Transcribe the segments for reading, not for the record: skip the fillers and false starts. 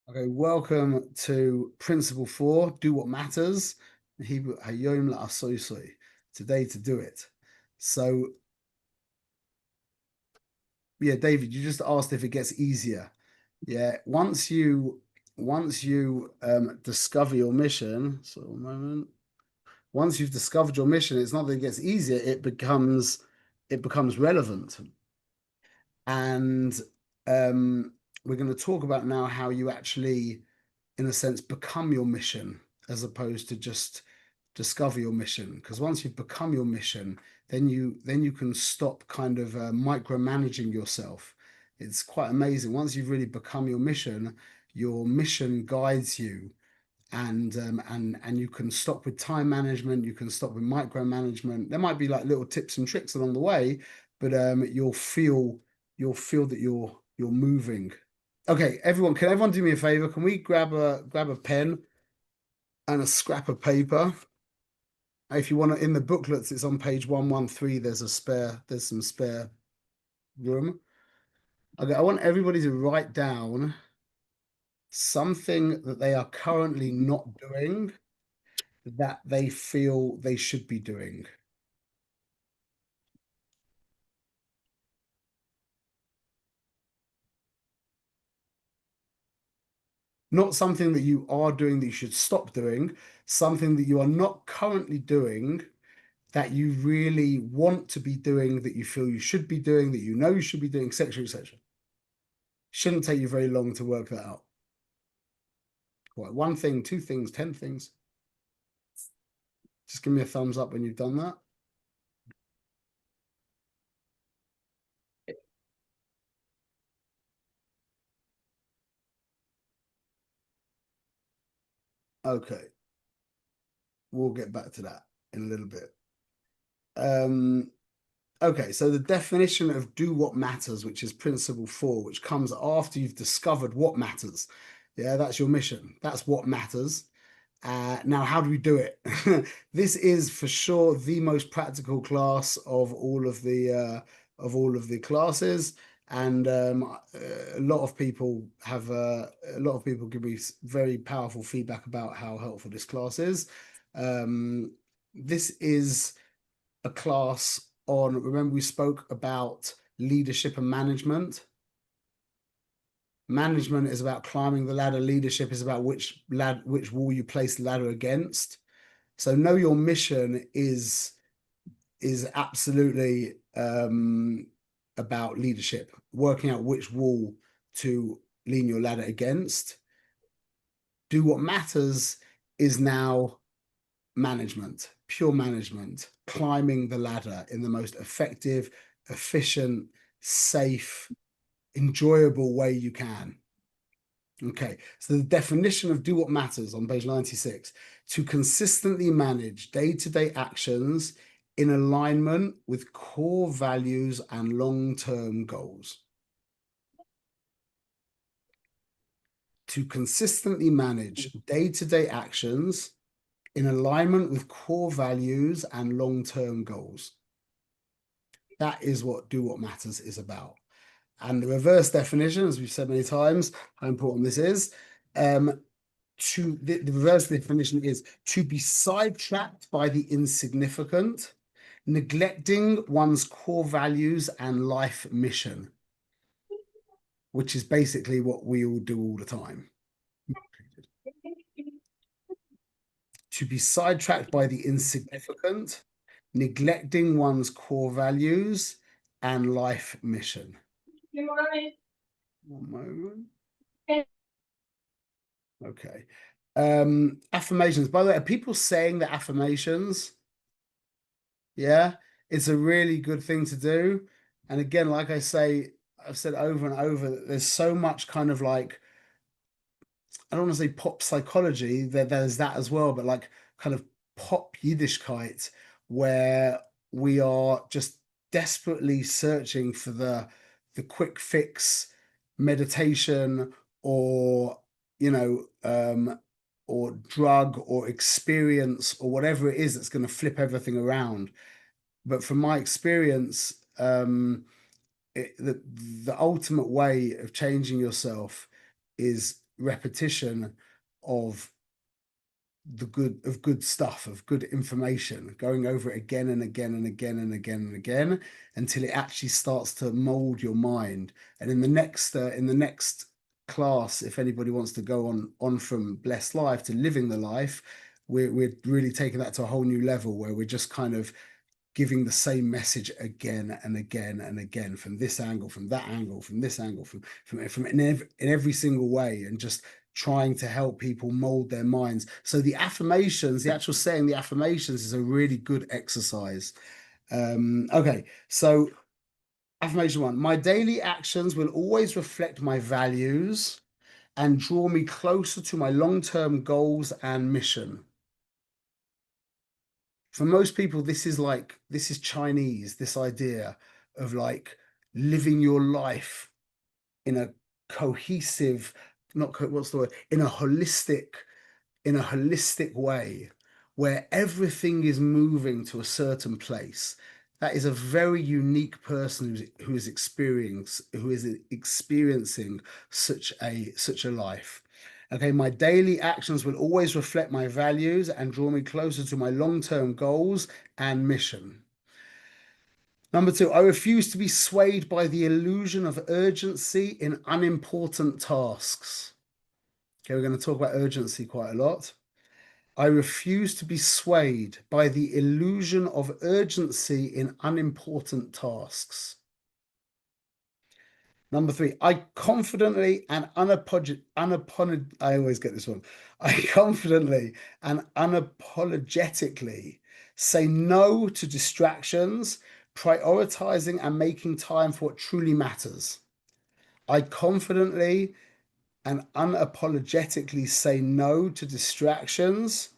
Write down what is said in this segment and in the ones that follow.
Okay, welcome to Principle 4, Do What Matters. Hebrew Hayom La'asosoi, today to do it. So, yeah, David, you just asked if it gets easier. Yeah, once you discover your mission, so a moment. Once you've discovered your mission, it's not that it gets easier, it becomes relevant. And we're going to talk about now how you actually, in a sense, become your mission as opposed to just discover your mission. Because once you've become your mission, then you can stop kind of micromanaging yourself. It's quite amazing. Once you've really become your mission guides you, and you can stop with time management. You can stop with micromanagement. There might be like little tips and tricks along the way, but you'll feel that you're moving. Okay, everyone, can everyone do me a favor? Can we grab a pen and a scrap of paper? If you want to, in the booklets, it's on page 113. There's some spare room. Okay, I want everybody to write down something that they are currently not doing that they feel they should be doing. Not something that you are doing that you should stop doing, something that you are not currently doing that you really want to be doing, that you feel you should be doing, that you know you should be doing, etc., etc. Shouldn't take you very long to work that out. Right, one thing, two things, 10 things. Just give me a thumbs up when you've done that. Okay, we'll get back to that in a little bit. Okay, so the definition of do what matters, which is principle 4, which comes after you've discovered what matters. Yeah, that's your mission. That's what matters. Now, how do we do it? This is for sure the most practical class of all of the classes, and a lot of people give me very powerful feedback about how helpful this class is. This is a class on, remember we spoke about leadership and management. Management is about climbing the ladder. Leadership is about which wall you place the ladder against. So know your mission is absolutely about leadership, working out which wall to lean your ladder against. Do what matters is now management, pure management, climbing the ladder in the most effective, efficient, safe, enjoyable way you can. Okay, so the definition of do what matters on page 96: to consistently manage day-to-day actions in alignment with core values and long-term goals. To consistently manage day-to-day actions in alignment with core values and long-term goals. That is what do what matters is about. And the reverse definition, as we've said many times, how important this is. The reverse definition is to be sidetracked by the insignificant, neglecting one's core values and life mission, which is basically what we all do all the time. To be sidetracked by the insignificant, neglecting one's core values and life mission. One moment. Okay. Affirmations. By the way, are people saying the affirmations? Yeah, it's a really good thing to do. And again, like I say, I've said over and over that there's so much kind of like, I don't want to say pop psychology, there's that as well, but like kind of pop Yiddishkeit, where we are just desperately searching for the quick fix meditation, or you know or drug or experience or whatever it is that's going to flip everything around. But from my experience, the ultimate way of changing yourself is repetition of good stuff, of good information, going over it again and again and again and again and again until it actually starts to mold your mind. And in the next class, if anybody wants to go on from blessed life to living the life, we're really taking that to a whole new level where we're just kind of giving the same message again and again and again from this angle, from that angle, from this angle, from in every single way, and just trying to help people mold their minds. So the affirmations, the actual saying the affirmations is a really good exercise. Okay, so affirmation one: my daily actions will always reflect my values and draw me closer to my long-term goals and mission. For most people, this is Chinese, this idea of like living your life in a cohesive, what's the word, in a holistic way where everything is moving to a certain place. That is a very unique person who is experiencing such a life. Okay, my daily actions will always reflect my values and draw me closer to my long-term goals and mission. Number two, I refuse to be swayed by the illusion of urgency in unimportant tasks. Okay, we're going to talk about urgency quite a lot. I refuse to be swayed by the illusion of urgency in unimportant tasks. Number three, I confidently and I always get this one. I confidently and unapologetically say no to distractions, prioritizing and making time for what truly matters. I confidently and unapologetically say no to distractions,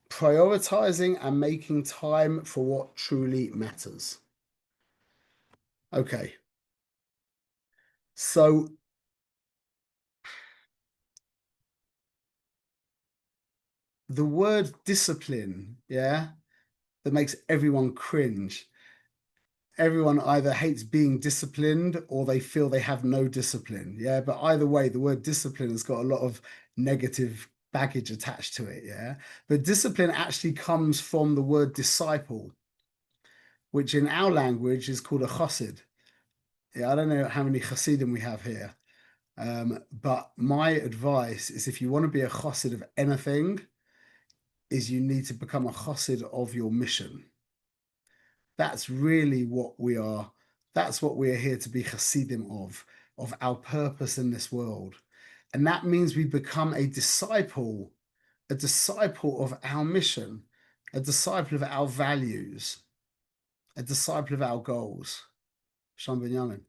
prioritizing and making time for what truly matters. Okay. So the word discipline, yeah, that makes everyone cringe. Everyone either hates being disciplined or they feel they have no discipline. Yeah. But either way, the word discipline has got a lot of negative baggage attached to it. Yeah. But discipline actually comes from the word disciple, which in our language is called a chassid. Yeah. I don't know how many chassidim we have here. But my advice is if you want to be a chassid of anything, is you need to become a chassid of your mission. That's really what we are. That's what we are here to be chassidim of our purpose in this world. And that means we become a disciple of our mission, a disciple of our values, a disciple of our goals. Shalom Binyamin.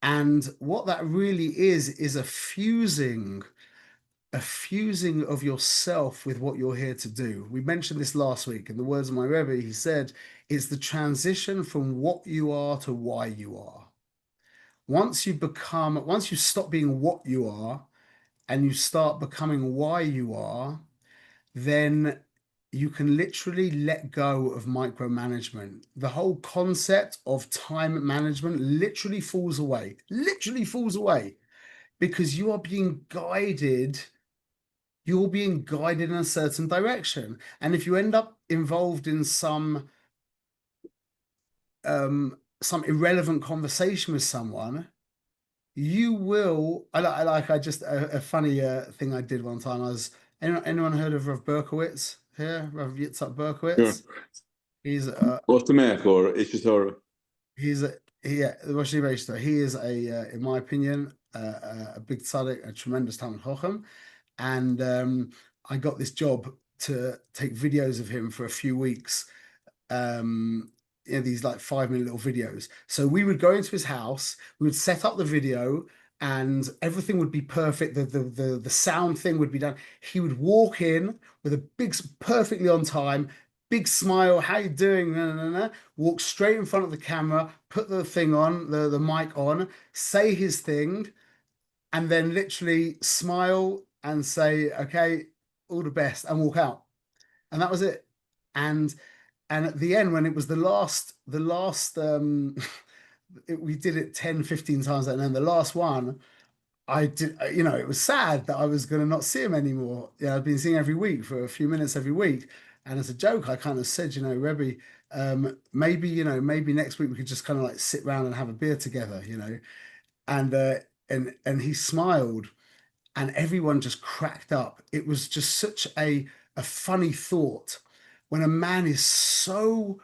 And what that really is a fusing of yourself with what you're here to do. We mentioned this last week. In the words of my Rebbe, he said, it's the transition from what you are to why you are. Once you stop being what you are and you start becoming why you are, then you can literally let go of micromanagement. The whole concept of time management literally falls away, because you are being guided. You're being guided in a certain direction. And if you end up involved in some irrelevant conversation with someone, you will. A funny thing I did one time. Anyone heard of Rav Berkowitz here? Rav Yitzhak Berkowitz. Sure. He's What's the math or it's just our he's a yeah, the Rosh Hashanah. He is in my opinion, a big tzaddik, a tremendous Talmid Chacham, and I got this job to take videos of him for a few weeks. These like 5-minute little videos. So we would go into his house, we would set up the video, and everything would be perfect. The sound thing would be done. He would walk in with a perfectly on time, big smile. How you doing? Walk straight in front of the camera, put the thing on, the mic on, say his thing, and then literally smile and say, okay, all the best, and walk out. And that was it. And at the end, when it was the last we did it 10, 15 times, and then the last one, I did, you know, it was sad that I was going to not see him anymore. Yeah, I've been seeing every week for a few minutes every week. And as a joke, I kind of said, you know, Rebbe, maybe, you know, maybe next week we could just kind of like sit around and have a beer together, you know. And and he smiled and everyone just cracked up. It was just such a funny thought when a man is so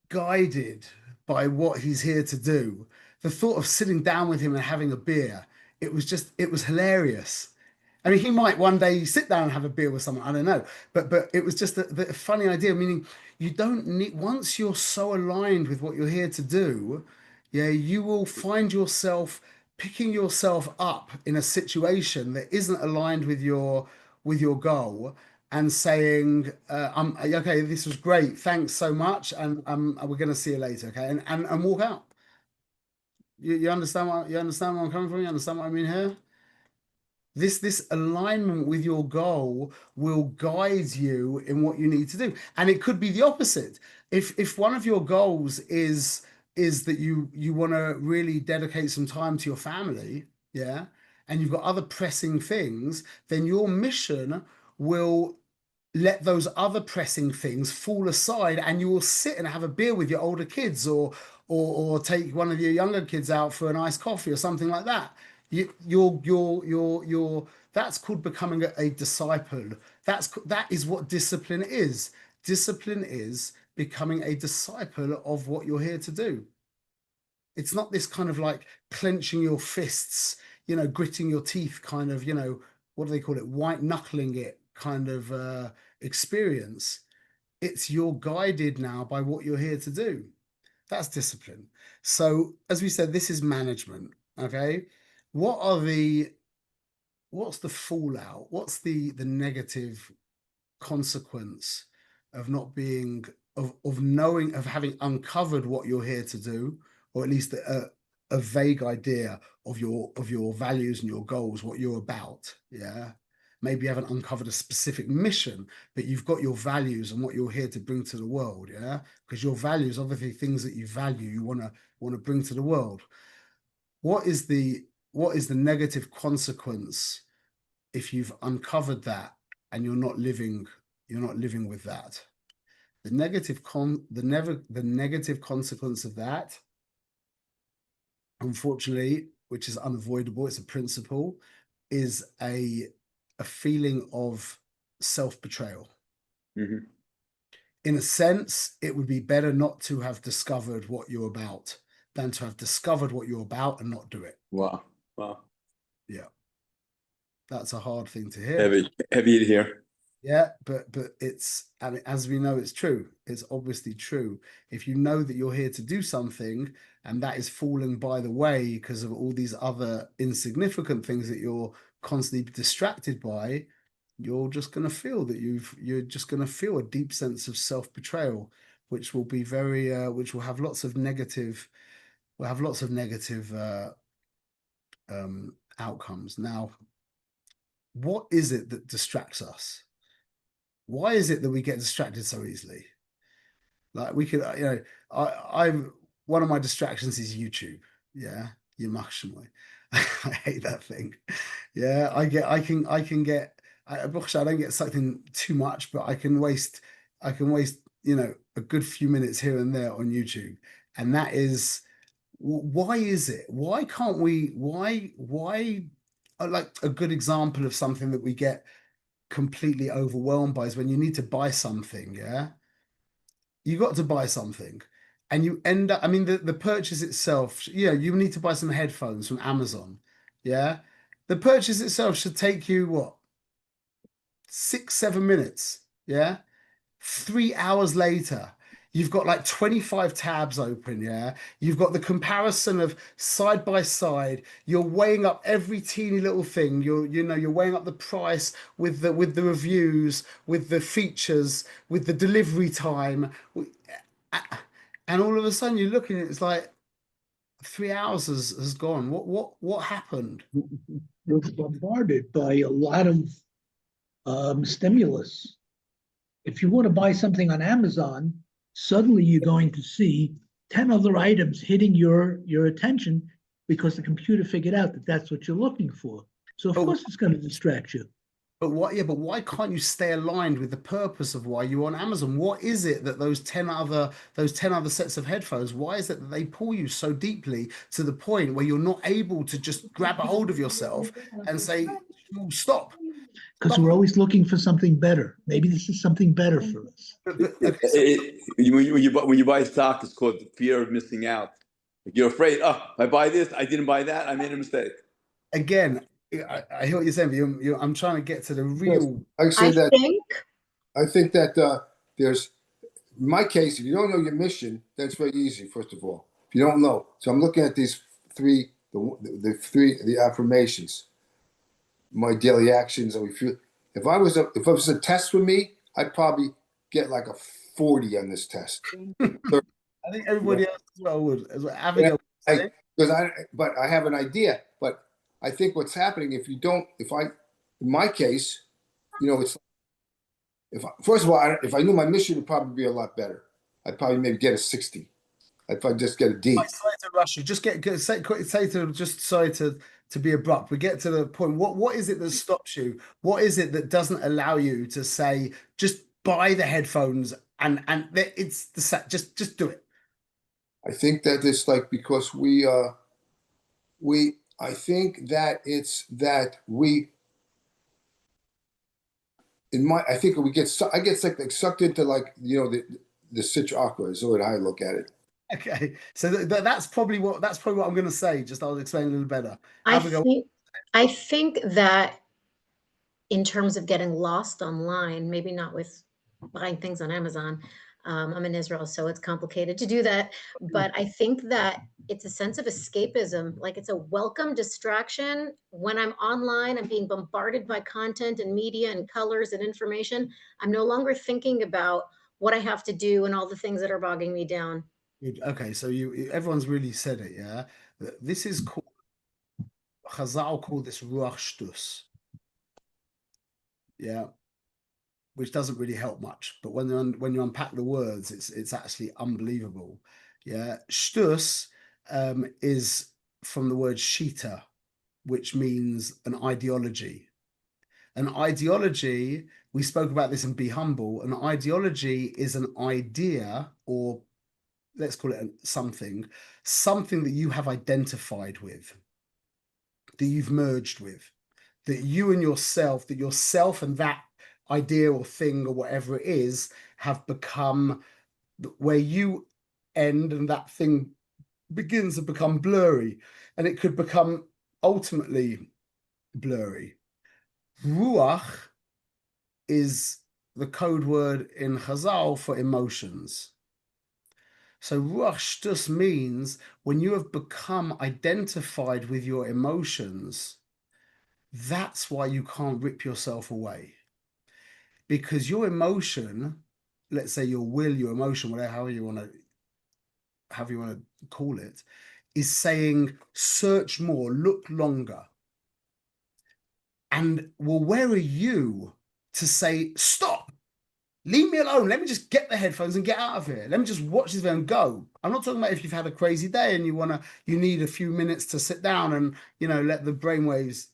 guided by what he's here to do. The thought of sitting down with him and having a beer, it was hilarious. I mean, he might one day sit down and have a beer with someone, I don't know. But it was just the funny idea, meaning you don't need, once you're so aligned with what you're here to do, yeah, you will find yourself picking yourself up in a situation that isn't aligned with your goal and saying, okay, this was great, thanks so much, and we're going to see you later, okay, and walk out. You understand what I'm coming from? You understand what I mean here? This alignment with your goal will guide you in what you need to do, and it could be the opposite. If one of your goals is that you want to really dedicate some time to your family, yeah, and you've got other pressing things, then your mission will let those other pressing things fall aside and you will sit and have a beer with your older kids or take one of your younger kids out for a nice coffee or something like that. You're that's called becoming a disciple. That is what discipline is. Discipline is becoming a disciple of what you're here to do. It's not this kind of like clenching your fists, you know, gritting your teeth kind of, you know, what do they call it? White knuckling it kind of experience. It's you're guided now by what you're here to do. That's discipline. So as we said, this is management. Okay. What's the fallout? What's the negative consequence of not being of knowing of having uncovered what you're here to do, or at least a vague idea of your values and your goals, what you're about? Yeah. Maybe you haven't uncovered a specific mission, but you've got your values and what you're here to bring to the world. Yeah. Because your values, obviously things that you value, you want to bring to the world. What is the negative consequence if you've uncovered that and you're not living with that? The negative consequence of that, unfortunately, which is unavoidable, it's a principle, is a feeling of self-betrayal. Mhm. In a sense, it would be better not to have discovered what you're about than to have discovered what you're about and not do it. Wow. Wow. Yeah. That's a hard thing to hear. Heavy to hear. Yeah, but it's, and as we know, it's true. It's obviously true. If you know that you're here to do something and that is falling by the way because of all these other insignificant things that you're constantly distracted by, you're just going to feel that you're just going to feel a deep sense of self-betrayal, which will be very which will have lots of negative outcomes. Now, what is it that distracts us? Why is it that we get distracted so easily? Like we could, you know, I'm one of my distractions is YouTube. Yeah, you machshmoy. I hate that thing. Yeah, I can get. I don't get sucked in too much, but I can waste, you know, a good few minutes here and there on YouTube, and that is why is it? Why can't we? Why? Like a good example of something that we get completely overwhelmed by is when you need to buy something, yeah? You got to buy something and you end up, I mean, the purchase itself, yeah, you need to buy some headphones from Amazon, yeah? The purchase itself should take you, what, 6, 7 minutes, yeah? 3 hours later, you've got like 25 tabs open, yeah? You've got the comparison of side by side. You're weighing up every teeny little thing. You're weighing up the price with the reviews, with the features, with the delivery time. And all of a sudden you're looking at it's like 3 hours has gone. What happened? You're bombarded by a lot of stimulus. If you want to buy something on Amazon, suddenly you're going to see 10 other items hitting your attention, because the computer figured out that that's what you're looking for. So of Oh. course it's going to distract you. But what? Yeah, but why can't you stay aligned with the purpose of why you're on Amazon? What is it that those 10 other sets of headphones, why is it that they pull you so deeply to the point where you're not able to just grab a hold of yourself and say, "Oh, stop"? Because we're always looking for something better. Maybe this is something better for us. Okay, so When you buy stock, it's called the fear of missing out. Like you're afraid, oh, I buy this, I didn't buy that, I made a mistake. again, I hear what you're saying, but I'm trying to get to the real. I say that think I think that there's, in my case, if you don't know your mission, that's very easy. First of all, if you don't know, so I'm looking at these three, the affirmations, my daily actions, and we feel. If it was a test for me, I'd probably get like a 40 on this test. I think everybody else as well would. As well. Abigail, But I have an idea. But I think what's happening in my case, it's first of all, if I knew my mission, it'd probably be a lot better. I'd probably maybe get a 60. I'd probably just get a D. Sorry to rush you. Just sorry to be abrupt. We get to the point. What is it that stops you? What is it that doesn't allow you to say just buy the headphones and it's the set? Just do it. I think that it's like because I think that it's that we. I think I get like sucked into like the Citra is the way I look at it. Okay, so that's probably what I'm going to say. Just I'll explain a little better. I think that in terms of getting lost online, maybe not with buying things on Amazon. I'm in Israel, so it's complicated to do that. But I think that it's a sense of escapism. Like it's a welcome distraction. When I'm online, I'm being bombarded by content and media and colors and information. I'm no longer thinking about what I have to do and all the things that are bogging me down. Okay, so everyone's really said it, yeah. This is called, Chazal call this ruach shtus, yeah, which doesn't really help much. But when you unpack the words, it's actually unbelievable, yeah. Shtus is from the word shita, which means an ideology. An ideology, we spoke about this in Be Humble. An ideology is an idea, or let's call it something that you have identified with, that you've merged with, that you and yourself, that yourself and that idea or thing or whatever it is have become where you end and that thing begins to become blurry, and it could become ultimately blurry. Ruach is the code word in Chazal for emotions. So ruach shtus means when you have become identified with your emotions, that's why you can't rip yourself away. Because your emotion, let's say your will, your emotion, whatever, however you want to call it, is saying search more, look longer. And well, where are you to say stop? Leave me alone. Let me just get the headphones and get out of here. Let me just watch this video and go. I'm not talking about if you've had a crazy day and you need a few minutes to sit down and, let the brainwaves,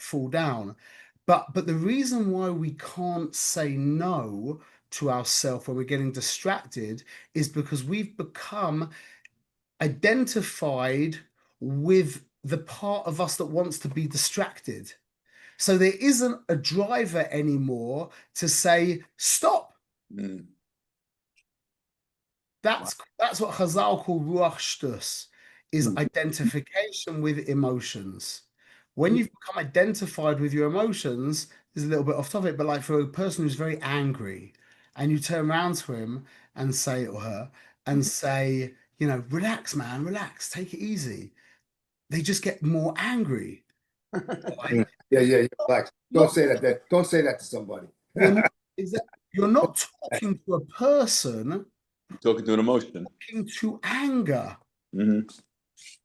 fall down. But the reason why we can't say no to ourselves when we're getting distracted is because we've become identified with the part of us that wants to be distracted. So there isn't a driver anymore to say, stop. That's what Chazal call ruach shtus, is identification with emotions. When you've become identified with your emotions, is a little bit off topic, but like for a person who's very angry and you turn around to him and say, or her, and say, relax, man, relax, take it easy. They just get more angry. Yeah. Relax. Don't say that. Don't say that to somebody. You're not talking to a person. You're talking to an emotion. Talking to anger. Mm-hmm.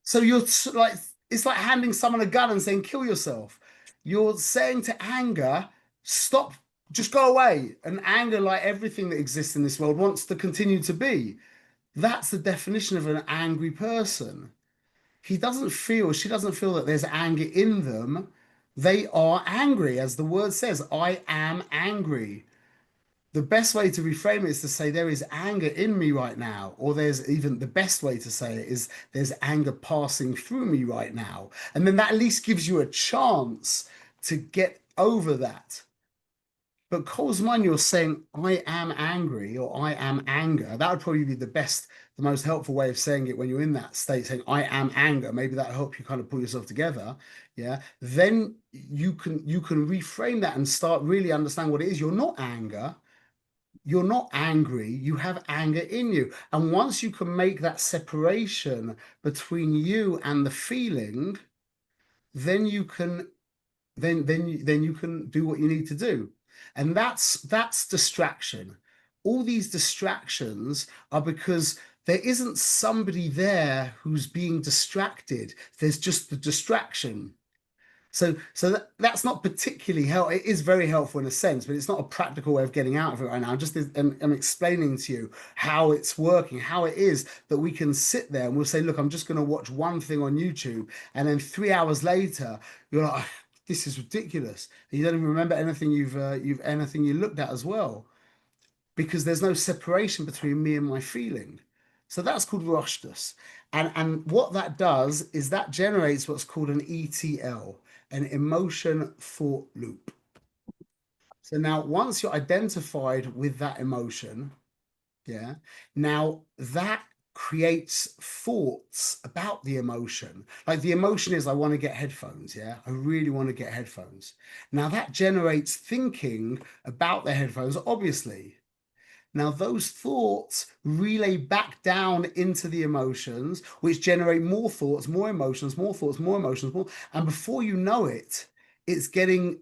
So you're like, it's like handing someone a gun and saying, kill yourself. You're saying to anger, stop, just go away. And anger, like everything that exists in this world, wants to continue to be. That's the definition of an angry person. she doesn't feel that there's anger in them. They are angry, as the word says, I am angry. The best way to reframe it is to say there is anger in me right now, or there's even the best way to say it is there's anger passing through me right now. And then that at least gives you a chance to get over that. But calls mine, you're saying I am angry or I am anger. That would probably be the most helpful way of saying it when you're in that state, saying I am anger. Maybe that'll help you kind of pull yourself together. Yeah. Then you can reframe that and start really understand what it is. You're not anger. You're not angry, you have anger in you. And once you can make that separation between you and the feeling, then you can then you can do what you need to do. And that's distraction. All these distractions are because there isn't somebody there who's being distracted. There's just the distraction. So that's not particularly helpful. It is very helpful in a sense, but it's not a practical way of getting out of it right now. I'm explaining to you how it's working, how it is that we can sit there and we'll say, look, I'm just going to watch one thing on YouTube. And then 3 hours later, you're like, this is ridiculous. And you don't even remember anything anything you looked at as well, because there's no separation between me and my feeling. So that's called Roshdus. And what that does is that generates what's called an ETL, an emotion thought loop. So now once you're identified with that emotion, yeah, now that creates thoughts about the emotion. Like the emotion is, I want to get headphones. Yeah, I really want to get headphones. Now that generates thinking about the headphones, obviously. Now, those thoughts relay back down into the emotions, which generate more thoughts, more emotions, more thoughts, more emotions, more. And before you know it, it's getting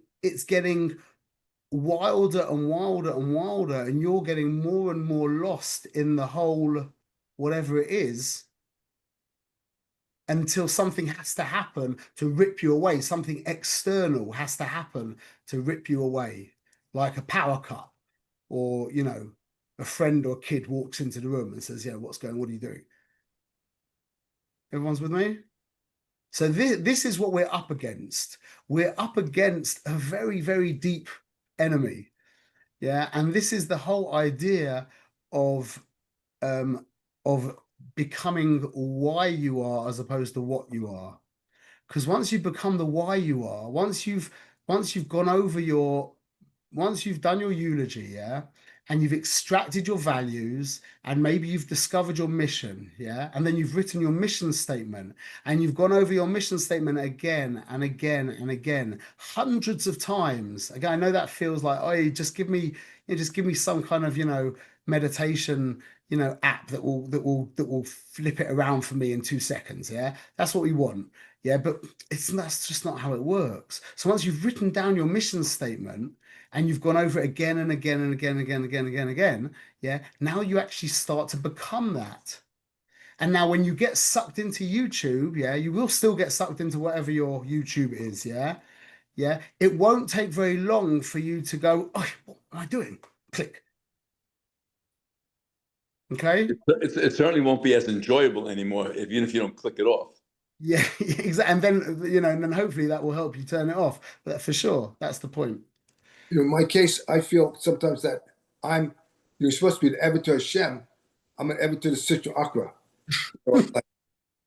wilder and wilder and wilder, and you're getting more and more lost in the whole whatever it is, until something has to happen to rip you away. Something external has to happen to rip you away, like a power cut, or a friend or kid walks into the room and says, yeah, what's going on? What are you doing? Everyone's with me? So this is what we're up against. We're up against a very, very deep enemy. Yeah. And this is the whole idea of becoming why you are as opposed to what you are. Because once you become the why you are, once you've gone over once you've done your eulogy, yeah, and you've extracted your values, and maybe you've discovered your mission, yeah, and then you've written your mission statement, and you've gone over your mission statement again and again and again, hundreds of times. Again, I know that feels like, oh, just give me some kind of, meditation, app that will flip it around for me in 2 seconds. Yeah, that's what we want. Yeah, but that's just not how it works. So once you've written down your mission statement and you've gone over it again and again and again and again and again and again and again, yeah, now you actually start to become that. And now when you get sucked into YouTube, yeah, you will still get sucked into whatever your YouTube is, yeah. Yeah, it won't take very long for you to go, oh, what am I doing? Click. Okay. It certainly won't be as enjoyable anymore, even if you don't click it off. Yeah, exactly. And then, and then hopefully that will help you turn it off. But for sure, that's the point. In my case, I feel sometimes that you're supposed to be the Eved to Hashem. I'm an Eved to the Sitra Akra.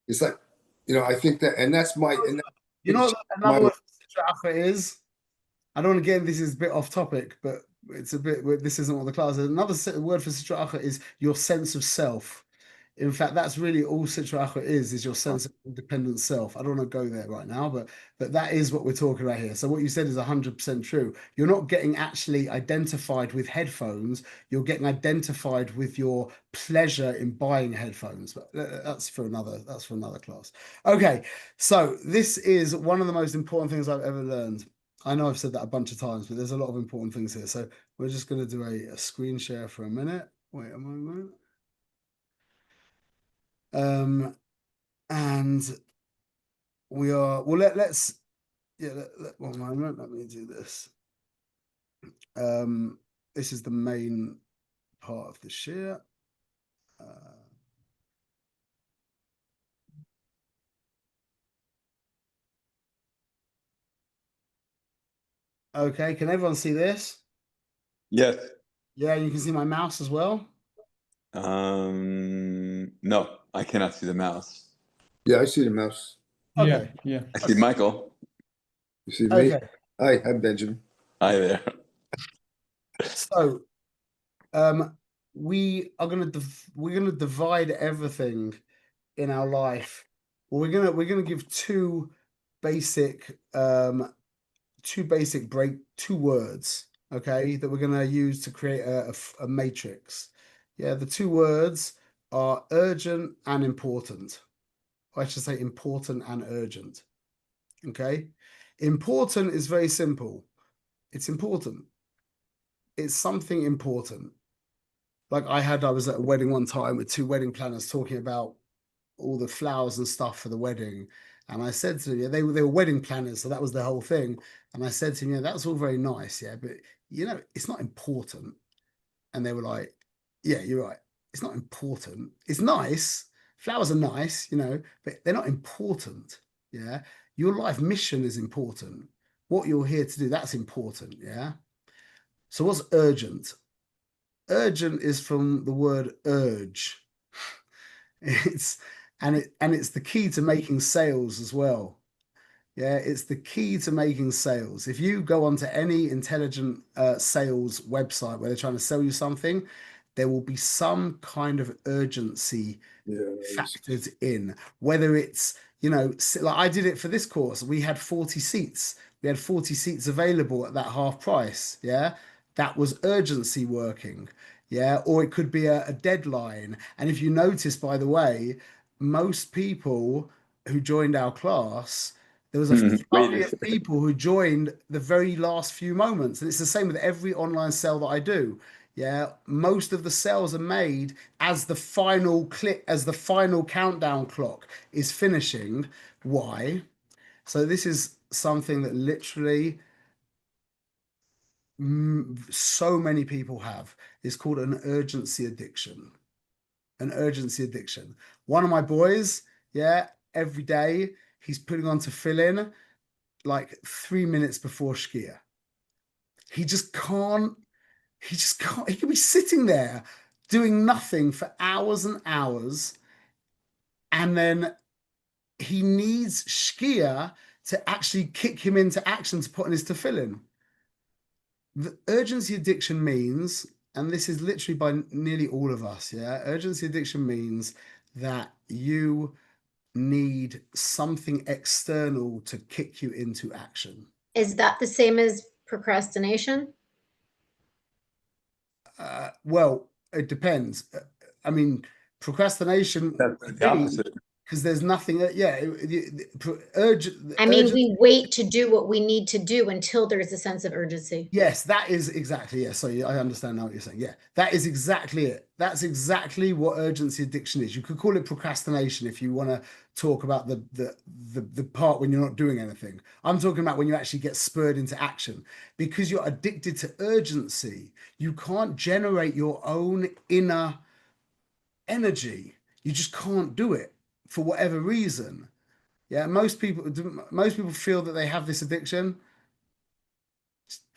It's like, I think that, and that's my, another word for Sitra Akra is, I don't want to get into this, is a bit off topic, but it's a bit, this isn't what the class is. Another word for Sitra Akra is your sense of self. In fact, that's really all Sitra Achra is your sense of independent self. I don't want to go there right now, but that is what we're talking about here. So what you said is 100% true. You're not getting actually identified with headphones. You're getting identified with your pleasure in buying headphones. But that's for another class. Okay, so this is one of the most important things I've ever learned. I know I've said that a bunch of times, but there's a lot of important things here. So we're just going to do a screen share for a minute. Wait a moment. And we are, well, let's, yeah, one moment, let me do this. This is the main part of the share. Okay, can everyone see this? Yes. Yeah, you can see my mouse as well. No, I cannot see the mouse. Yeah, I see the mouse. Okay. Yeah. I see Michael. You see me? Okay. Hi, I'm Benjamin. Hi there. So, we're gonna divide everything in our life. Well, we're gonna give two basic words, okay, that we're gonna use to create a matrix. Yeah, the two words are urgent and important. Or I should say important and urgent. Okay, important is very simple. It's important. It's something important. Like I was at a wedding one time with two wedding planners talking about all the flowers and stuff for the wedding. And I said to them, yeah, they were wedding planners, so that was the whole thing. And I said to them, yeah, that's all very nice, yeah, but it's not important. And they were like, yeah, you're right. It's not important. It's nice. Flowers are nice, but they're not important. Yeah. Your life mission is important. What you're here to do, that's important. Yeah. So what's urgent? Urgent is from the word urge. It's the key to making sales as well. Yeah, it's the key to making sales. If you go onto any intelligent sales website where they're trying to sell you something, there will be some kind of urgency factored in. Whether it's, like I did it for this course, we had 40 seats. We had 40 seats available at that half price. Yeah, that was urgency working. Yeah, or it could be a deadline. And if you notice, by the way, most people who joined our class, there was a flurry of people who joined the very last few moments. And it's the same with every online sale that I do. Yeah, most of the sales are made as the final click, as the final countdown clock is finishing. Why? So this is something that literally so many people have. It's called an urgency addiction. An urgency addiction. One of my boys, yeah, every day he's putting on tefillin like 3 minutes before Shkia. He just can't. He can be sitting there doing nothing for hours and hours, and then he needs Shkia to actually kick him into action to put on his tefillin. The urgency addiction means, and this is literally by nearly all of us, yeah, urgency addiction means that you need something external to kick you into action. Is that the same as procrastination? Well, it depends. I mean, procrastination, That's the opposite. because there's nothing. We wait to do what we need to do until there's a sense of urgency. Yes, that is exactly. Yeah, so I understand now what you're saying. Yeah, that is exactly it. That's exactly what urgency addiction is. You could call it procrastination if you want to talk about the part when you're not doing anything. I'm talking about when you actually get spurred into action. Because you're addicted to urgency, you can't generate your own inner energy. You just can't do it for whatever reason. Yeah, most people feel that they have this addiction.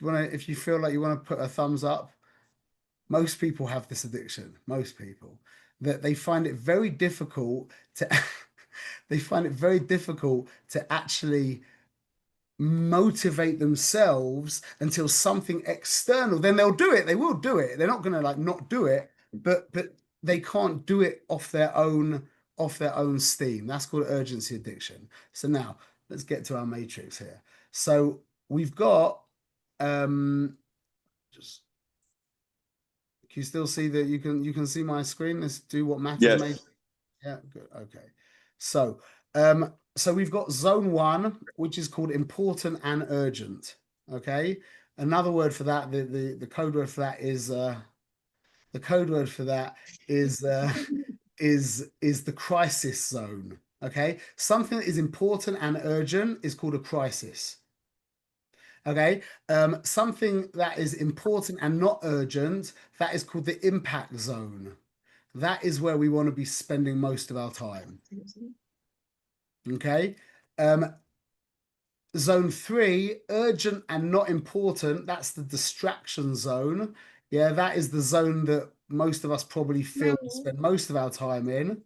If you feel like you want to put a thumbs up, most people have this addiction. Most people, that they find it very difficult to actually motivate themselves until something external, then they'll do it. They will do it. They're not going to not do it, but they can't do it off their own steam. That's called urgency addiction. So now let's get to our matrix here. So we've got just, can you still see that you can see my screen? Let's do what matters. Yes. Yeah, good. Okay. So we've got zone 1, which is called important and urgent. Okay. Another word for that, the code word for that is the crisis zone. Okay. Something that is important and urgent is called a crisis. Okay, something that is important and not urgent, that is called the impact zone. That is where we want to be spending most of our time. Okay, Zone 3, urgent and not important. That's the distraction zone. Yeah, that is the zone that most of us probably feel we spend most of our time in.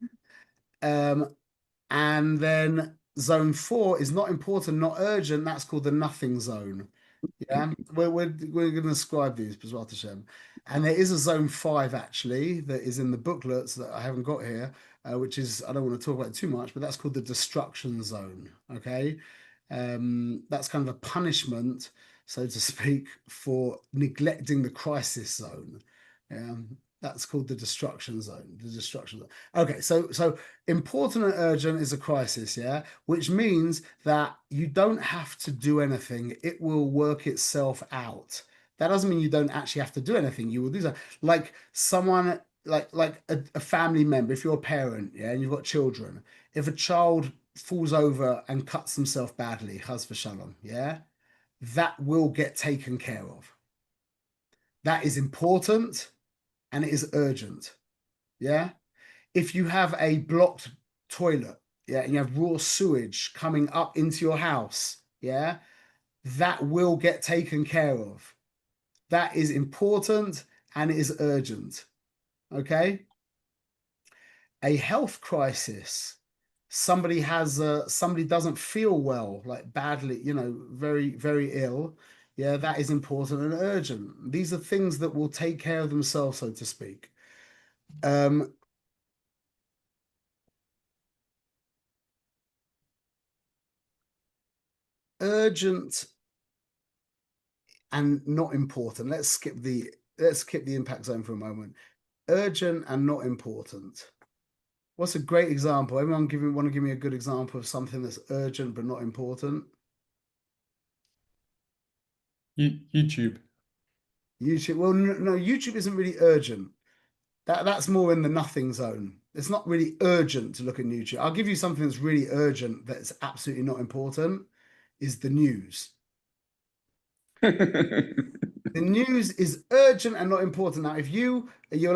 And then zone 4 is not important, not urgent. That's called the nothing zone. Yeah, we're going to describe these, B'ezrat Hashem. And there is a zone 5 actually that is in the booklets that I haven't got here, which is, I don't want to talk about it too much, but that's called the destruction zone. Okay, that's kind of a punishment, so to speak, for neglecting the crisis zone. That's called the destruction zone. The destruction zone. Okay, so important and urgent is a crisis, yeah, which means that you don't have to do anything. It will work itself out. That doesn't mean you don't actually have to do anything. You will do that. Like someone, like a family member. If you're a parent, yeah, and you've got children. If a child falls over and cuts himself badly, chas v'shalom, yeah, that will get taken care of. That is important. And it is urgent, yeah? If you have a blocked toilet, yeah, and you have raw sewage coming up into your house, yeah, that will get taken care of. That is important and it is urgent, okay? A health crisis, somebody doesn't feel well, like badly, you know, very, very ill. Yeah, that is important and urgent. These are things that will take care of themselves, so to speak. Urgent and not important. Let's skip the impact zone for a moment. Urgent and not important. What's a great example? Everyone want to give me a good example of something that's urgent but not important? YouTube. YouTube. Well, no, YouTube isn't really urgent. That's more in the nothing zone. It's not really urgent to look at YouTube. I'll give you something that's really urgent that's absolutely not important, is the news. The news is urgent and not important. Now, if you'll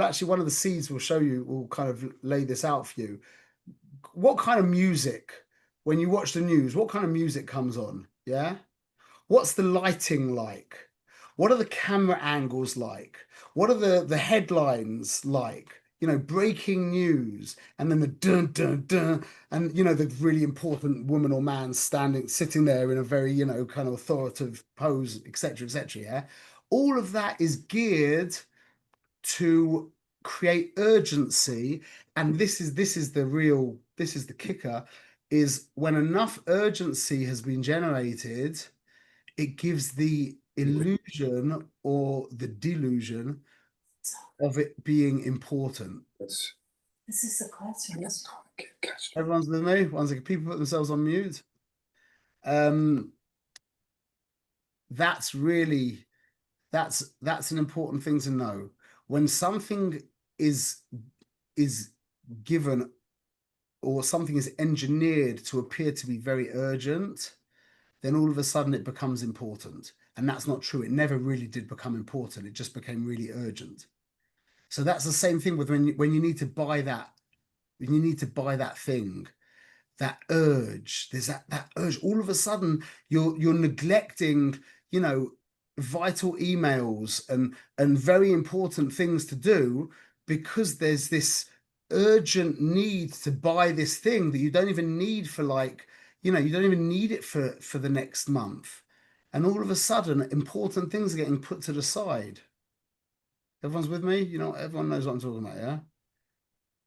actually, one of the seeds will show you, will kind of lay this out for you. What kind of music, when you watch the news, what kind of music comes on? Yeah. What's the lighting like? What are the camera angles like? What are the headlines like? You know, breaking news, and then the dun dun dun, and you know, the really important woman or man sitting there in a very, you know, kind of authoritative pose, etc., etc. Yeah, all of that is geared to create urgency, and this is the kicker, is when enough urgency has been generated, it gives the illusion or the delusion of it being important. That's, This is the question. that's not a catch. Everyone's with me? One second, people put themselves on mute. That's really, that's an important thing to know. When something is given, or something is engineered to appear to be very urgent, then all of a sudden it becomes important. And that's not true. It never really did become important. It just became really urgent. So that's the same thing with when you need to buy that, when you need to buy that thing, that urge, there's that urge. All of a sudden you're neglecting, you know, vital emails and very important things to do, because there's this urgent need to buy this thing that you don't even need for, like, you know, you don't even need it for the next month. And all of a sudden, important things are getting put to the side. Everyone's with me? You know, everyone knows what I'm talking about, yeah?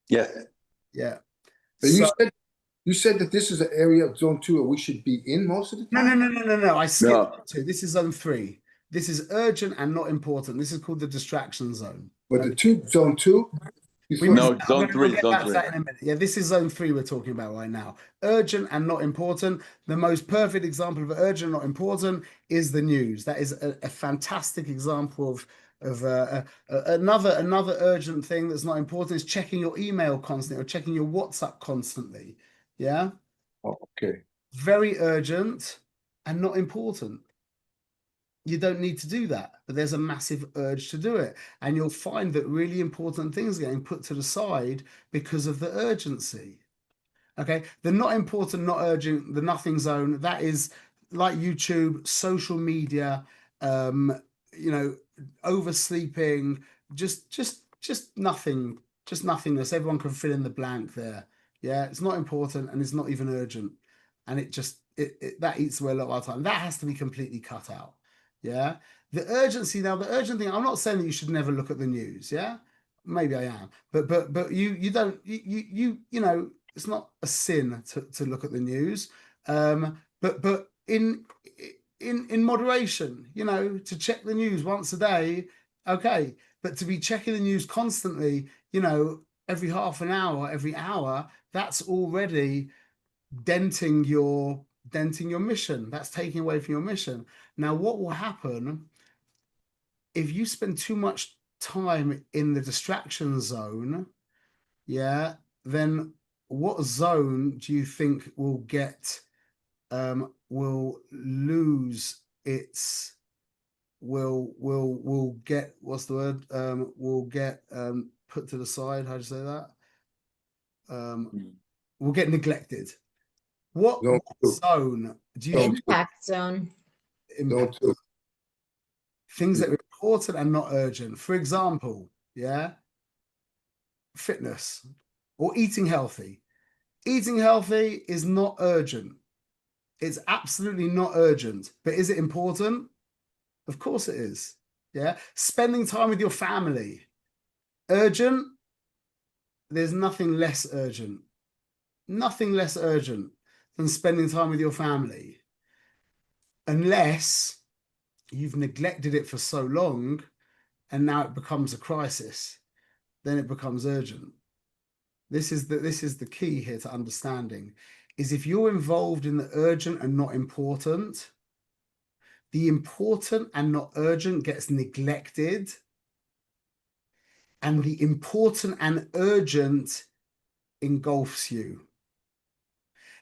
Yeah. Yeah. But So- you said that this is an area of zone 2 where we should be in most of the time? No. I skipped No. two. This is zone 3. This is urgent and not important. This is called the distraction zone. But the zone 2? No, zone We'll 3, get zone back to 3. that in a minute. Yeah, this is zone 3 we're talking about right now. Urgent and not important. The most perfect example of urgent and not important is the news. That is a fantastic example of another urgent thing that's not important is checking your email constantly or checking your WhatsApp constantly. Yeah, Oh, okay. very urgent and not important. You don't need to do that, but there's a massive urge to do it. And you'll find that really important things are getting put to the side because of the urgency. Okay, the not important, not urgent, the nothing zone, that is like YouTube, social media, you know, oversleeping, just nothing, just nothingness. Everyone can fill in the blank there. Yeah, it's not important and it's not even urgent, and it just that eats away a lot of our time. That has to be completely cut out. Yeah, the urgency now, the urgent thing. I'm not saying that you should never look at the news. Yeah, maybe I am, but you don't you know, it's not a sin to look at the news. But in moderation, you know, to check the news once a day, okay. But to be checking the news constantly, you know, every half an hour, every hour, that's already denting your mission. That's taking away from your mission. Now, what will happen if you spend too much time in the distraction zone? Yeah, then what zone do you think will get will lose its will get, what's the word, will get put to the side? How do you say that? Will get neglected. What zone do you think? Impact zone. Impact. Things that are important and not urgent. For example, yeah, fitness or eating healthy. Eating healthy is not urgent. It's absolutely not urgent. But is it important? Of course it is. Yeah. Spending time with your family. Urgent? There's nothing less urgent. Nothing less urgent than spending time with your family. Unless you've neglected it for so long and now it becomes a crisis. Then it becomes urgent. This is the key here to understanding, is if you're involved in the urgent and not important, the important and not urgent gets neglected, and the important and urgent engulfs you.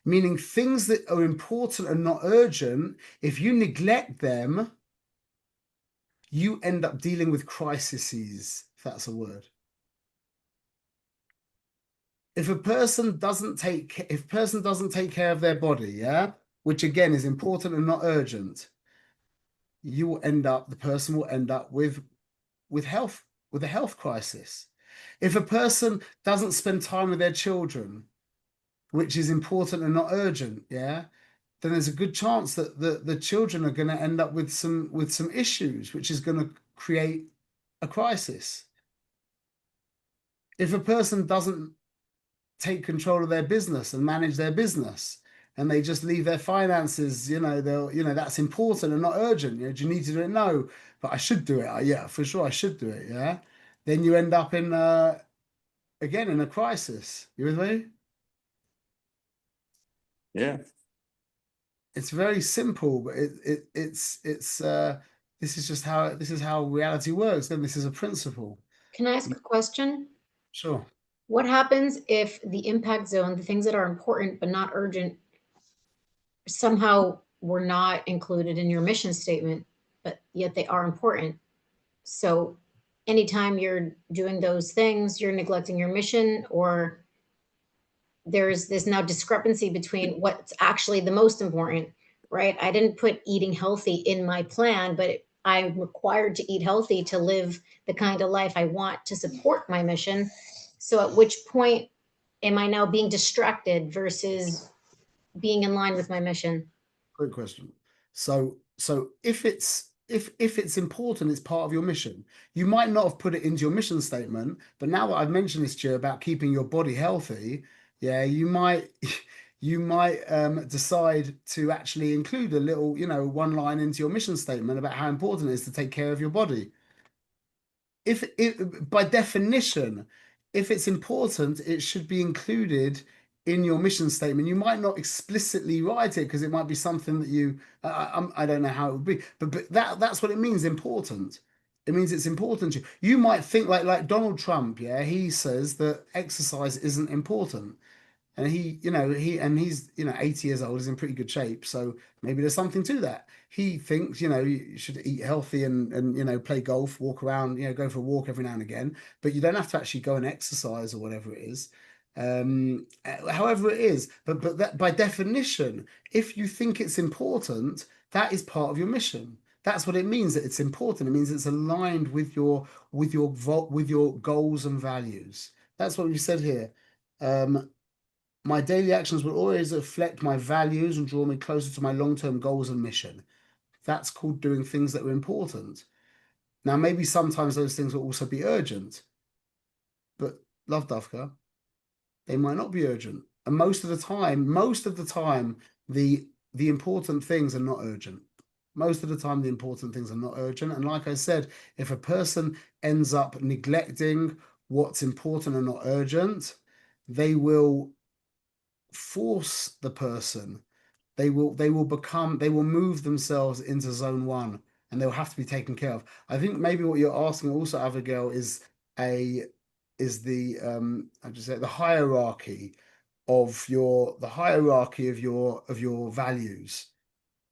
Meaning things that are important and not urgent, if you neglect them, you end up dealing with crises, if that's a word. If a person doesn't take care of their body, yeah, which again is important and not urgent, the person will end up with a health crisis. If a person doesn't spend time with their children, which is important and not urgent, yeah, then there's a good chance that the children are going to end up with some issues, which is going to create a crisis. If a person doesn't take control of their business and manage their business, and they just leave their finances, you know, that's important and not urgent. You know, do you need to do it? No, but I should do it. Yeah, for sure, I should do it. Yeah, then you end up in again in a crisis. You with me? Yeah. It's very simple, but this is how reality works. Then this is a principle. Can I ask a question? Sure. What happens if the impact zone, the things that are important but not urgent, somehow were not included in your mission statement, but yet they are important? So anytime you're doing those things, you're neglecting your mission, or there's this now discrepancy between what's actually the most important, right? I didn't put eating healthy in my plan, but I'm required to eat healthy to live the kind of life I want to support my mission. So at which point am I now being distracted versus being in line with my mission? Great question. So if it's important, it's part of your mission. You might not have put it into your mission statement, but now that I've mentioned this to you about keeping your body healthy, yeah, you might decide to actually include a little, you know, one line into your mission statement about how important it is to take care of your body. If by definition, if it's important, it should be included in your mission statement. You might not explicitly write it because it might be something that you I don't know how it would be, but that's what it means, important. It means it's important to you. You might think like Donald Trump, yeah, he says that exercise isn't important. And he's 80 years old, is in pretty good shape. So maybe there's something to that. He thinks, you know, you should eat healthy and you know, play golf, walk around, you know, go for a walk every now and again, but you don't have to actually go and exercise or whatever it is. However it is, but that by definition, if you think it's important, that is part of your mission. That's what it means, that it's important. It means it's aligned with your goals and values. That's what we said here. My daily actions will always reflect my values and draw me closer to my long-term goals and mission. That's called doing things that are important. Now, maybe sometimes those things will also be urgent, but love Dafka, they might not be urgent. And most of the time, the important things are not urgent. Most of the time, the important things are not urgent. And like I said, if a person ends up neglecting what's important and not urgent, they will force the person. They will move themselves into zone 1, and they'll have to be taken care of. I think maybe what you're asking also, Abigail, is the hierarchy of your values.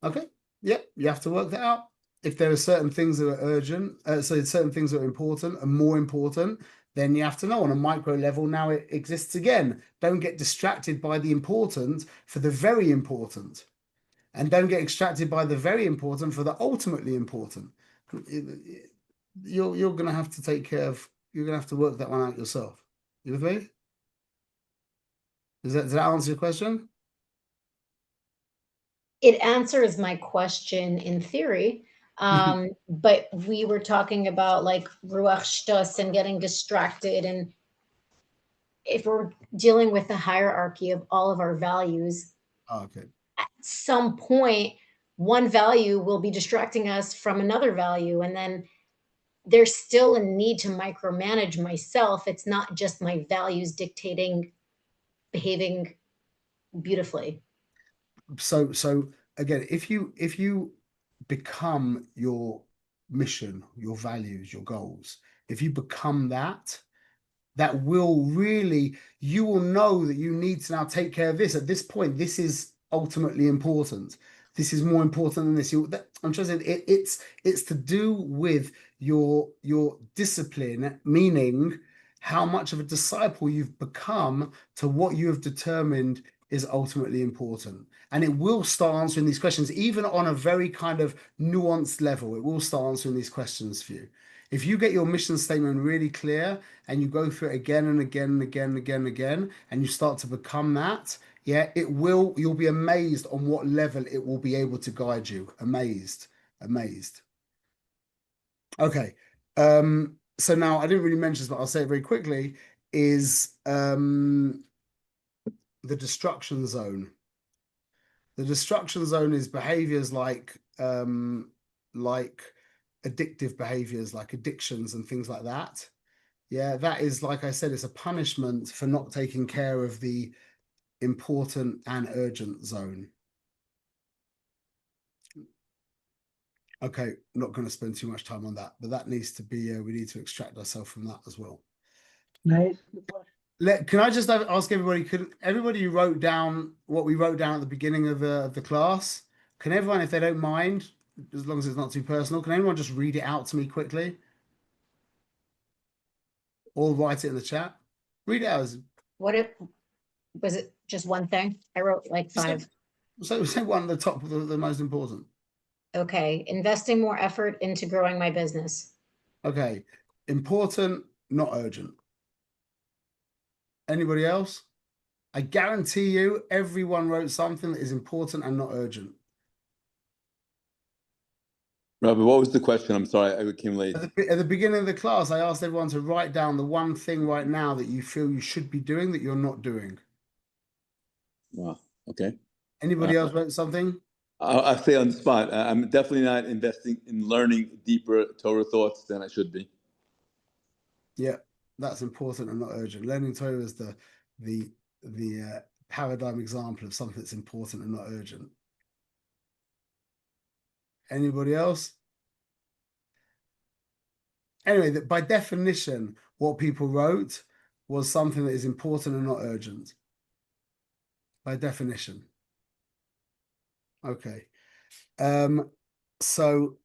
Okay, yep, you have to work that out. If there are certain things that are urgent, so certain things that are important and more important, then you have to know on a micro level. Now it exists again. Don't get distracted by the important for the very important, and don't get distracted by the very important for the ultimately important. You're going to have to take care of. You're going to have to work that one out yourself. You with me? Does that answer your question? It answers my question in theory. But we were talking about like ruach shtus and getting distracted. And if we're dealing with the hierarchy of all of our values, okay, at some point, one value will be distracting us from another value. And then there's still a need to micromanage myself. It's not just my values dictating behaving beautifully. So again, if you become your mission, your values, your goals, if you become that will really, you will know that you need to now take care of this. At this point, this is ultimately important. This is more important than this. I'm trying to say it's to do with your discipline, meaning how much of a disciple you've become to what you have determined is ultimately important. And it will start answering these questions, even on a very kind of nuanced level. It will start answering these questions for you. If you get your mission statement really clear and you go through it again and again and again and again and again, and you start to become that, yeah, you'll be amazed on what level it will be able to guide you. Amazed. Okay. So now I didn't really mention this, but I'll say it very quickly, is the destruction zone. The destruction zone is behaviors like addictive behaviors, like addictions and things like that. Yeah, that is, like I said, it's a punishment for not taking care of the important and urgent zone. Okay, not going to spend too much time on that, but that needs to be, we need to extract ourselves from that as well. Nice. Can I just ask everybody, could everybody who wrote down what we wrote down at the beginning of the class, can everyone, if they don't mind, as long as it's not too personal, can anyone just read it out to me quickly? Or write it in the chat. Read it out. Was it just one thing? I wrote like 5. So say one at the top, the most important. Okay, investing more effort into growing my business. Okay, important, not urgent. Anybody else? I guarantee you everyone wrote something that is important and not urgent. Rabbi, what was the question? I'm sorry, I came late. At the beginning of the class, I asked everyone to write down the one thing right now that you feel you should be doing that you're not doing. Wow, okay. Anybody else wrote something? I'll say on the spot, I'm definitely not investing in learning deeper Torah thoughts than I should be. Yeah, that's important and not urgent. Learning Torah is the paradigm example of something that's important and not urgent. Anybody else? Anyway, by definition, what people wrote was something that is important and not urgent. By definition. Okay. So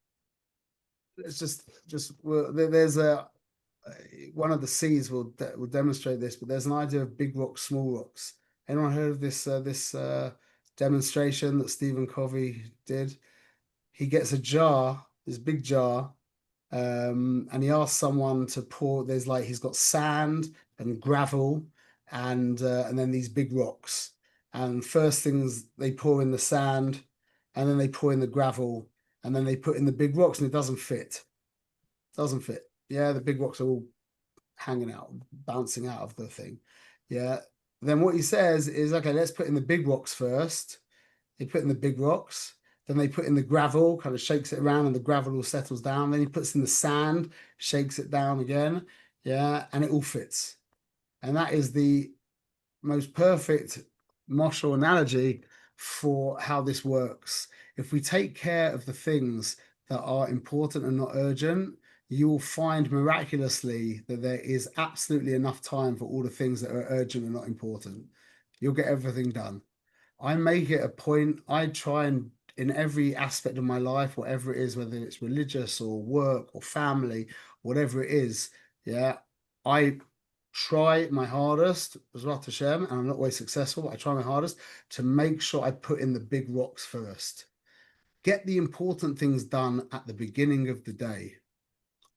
let's there's one of the C's will demonstrate this, but there's an idea of big rocks, small rocks. Anyone heard of this demonstration that Stephen Covey did? He gets a jar, this big jar, and he asks someone to pour. There's like he's got sand and gravel, and then these big rocks. And first things they pour in the sand, and then they pour in the gravel, and then they put in the big rocks, and it doesn't fit. Doesn't fit. Yeah, the big rocks are all hanging out, bouncing out of the thing. Yeah. Then what he says is, okay, let's put in the big rocks first. They put in the big rocks. Then they put in the gravel, kind of shakes it around, and the gravel all settles down. Then he puts in the sand, shakes it down again. Yeah, and it all fits. And that is the most perfect martial analogy for how this works. If we take care of the things that are important and not urgent, you will find miraculously that there is absolutely enough time for all the things that are urgent and not important. You'll get everything done. I make it a point, I try and in every aspect of my life, whatever it is, whether it's religious or work or family, whatever it is, yeah, I try my hardest, B'ezrat Hashem, and I'm not always successful, but I try my hardest to make sure I put in the big rocks first. Get the important things done at the beginning of the day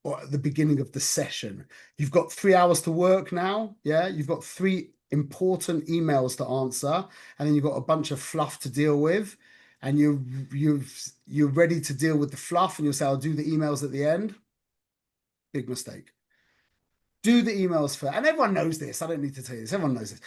or at the beginning of the session. You've got 3 hours to work now, yeah? You've got 3 important emails to answer, and then you've got a bunch of fluff to deal with, and you're ready to deal with the fluff, and you'll say, I'll do the emails at the end. Big mistake. Do the emails first. And everyone knows this. I don't need to tell you this. Everyone knows this.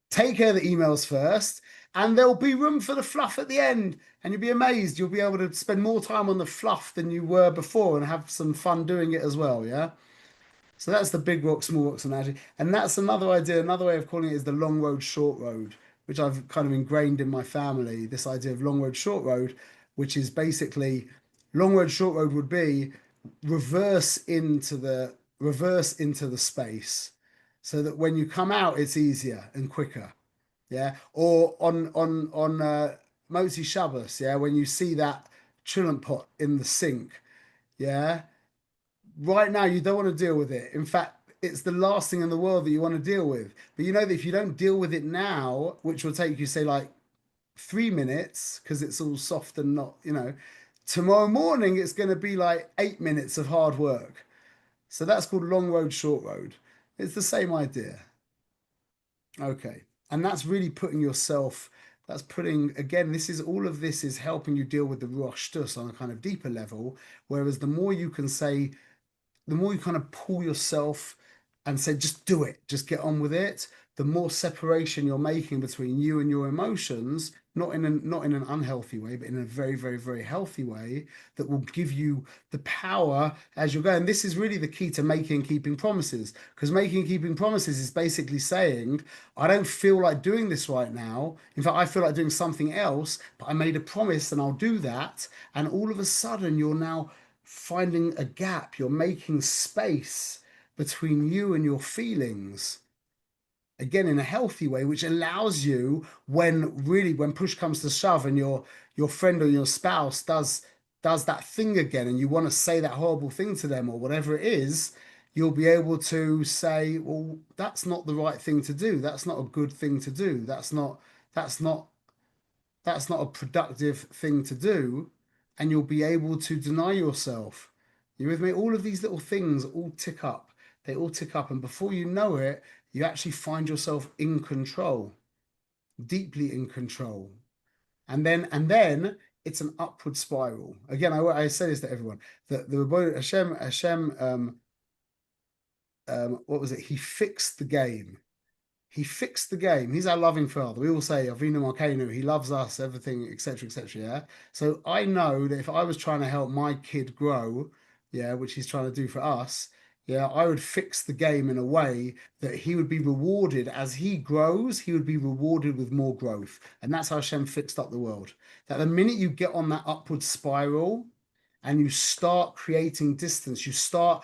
Take care of the emails first, and there'll be room for the fluff at the end. And you'll be amazed. You'll be able to spend more time on the fluff than you were before and have some fun doing it as well, yeah? So that's the big rock, small rocks analogy. And that's another idea. Another way of calling it is the long road, short road, which I've kind of ingrained in my family. This idea of long road, short road, which is basically long road, short road would be reverse into the space, so that when you come out, it's easier and quicker. Yeah. Or on Motzi Shabbos, yeah, when you see that chillum pot in the sink, yeah, right now you don't want to deal with it. In fact, it's the last thing in the world that you want to deal with. But you know that if you don't deal with it now, which will take you, say, like 3 minutes, because it's all soft and not, you know, tomorrow morning it's going to be like 8 minutes of hard work. So that's called long road, short road. It's the same idea. Okay. And that's really putting yourself, that's putting, again, this is, all of this is helping you deal with the Ruach Shtus on a kind of deeper level. Whereas the more you can say, the more you kind of pull yourself and say, just do it, just get on with it, the more separation you're making between you and your emotions, not in an unhealthy way, but in a very, very, very healthy way that will give you the power as you're going. This is really the key to making and keeping promises, because making and keeping promises is basically saying, I don't feel like doing this right now. In fact, I feel like doing something else, but I made a promise and I'll do that. And all of a sudden you're now finding a gap. You're making space between you and your feelings, again, in a healthy way, which allows you, when push comes to shove and your friend or your spouse does that thing again, and you want to say that horrible thing to them or whatever it is, you'll be able to say, well, that's not the right thing to do. That's not a good thing to do. That's not a productive thing to do. And you'll be able to deny yourself. You with me? All of these little things all tick up. They all tick up. And before you know it, you actually find yourself in control, deeply in control. And then it's an upward spiral. Again, I say this to everyone, that the Rebbeinu Hashem, what was it? He fixed the game. He fixed the game. He's our loving Father. We all say, Avinu Malkeinu, he loves us, everything, etc., etc. Yeah. So I know that if I was trying to help my kid grow, yeah, which he's trying to do for us, yeah, I would fix the game in a way that he would be rewarded as he grows. He would be rewarded with more growth, and that's how Hashem fixed up the world. That the minute you get on that upward spiral, and you start creating distance, you start,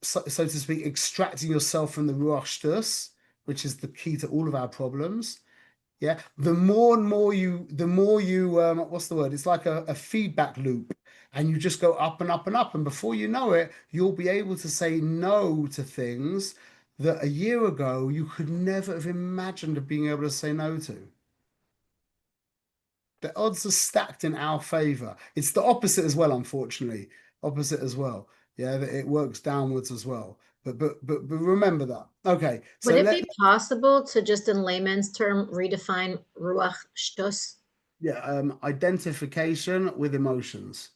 so to speak, extracting yourself from the Ruach Shtus, which is the key to all of our problems. Yeah, the more you, what's the word? It's like a feedback loop. And you just go up and up and up. And before you know it, you'll be able to say no to things that a year ago you could never have imagined of being able to say no to. The odds are stacked in our favor. It's the opposite as well, unfortunately. Opposite as well. Yeah, that it works downwards as well. But remember that. Okay. So Would it be possible to just in layman's term redefine ruach shtus? yeah, identification with emotions.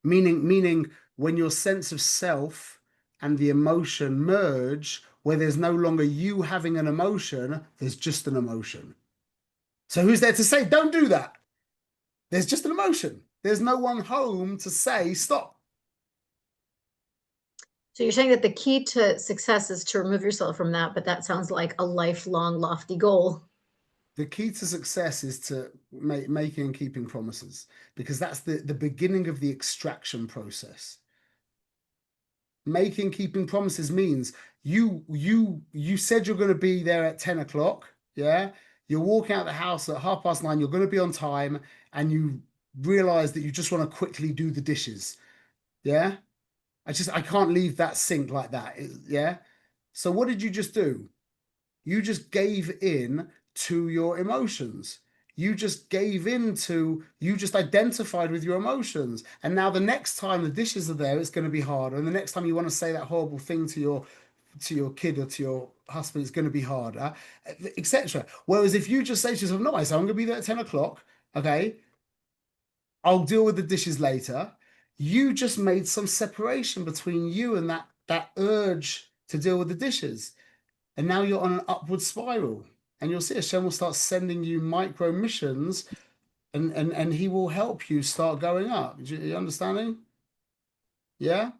Meaning when your sense of self and the emotion merge, where there's no longer you having an emotion, there's just an emotion. So who's there to say, don't do that? There's just an emotion. There's no one home to say, stop. So you're saying that the key to success is to remove yourself from that, but that sounds like a lifelong lofty goal. The key to success is to making and keeping promises, because that's the beginning of the extraction process. Making, keeping promises means you said you're going to be there at 10 o'clock. Yeah. You're walking out the house at 9:30. You're going to be on time, and you realize that you just want to quickly do the dishes. Yeah. I can't leave that sink like that. Yeah. So what did you just do? You just gave in to your emotions. You just identified with your emotions. And now the next time the dishes are there, it's going to be harder. And the next time you want to say that horrible thing to your kid or to your husband, it's going to be harder, etc. Whereas if you just say to yourself, no, I say I'm going to be there at 10 o'clock. Okay. I'll deal with the dishes later. You just made some separation between you and that urge to deal with the dishes. And now you're on an upward spiral. And you'll see Hashem will start sending you micro missions, and he will help you start going up. You understanding? Yeah?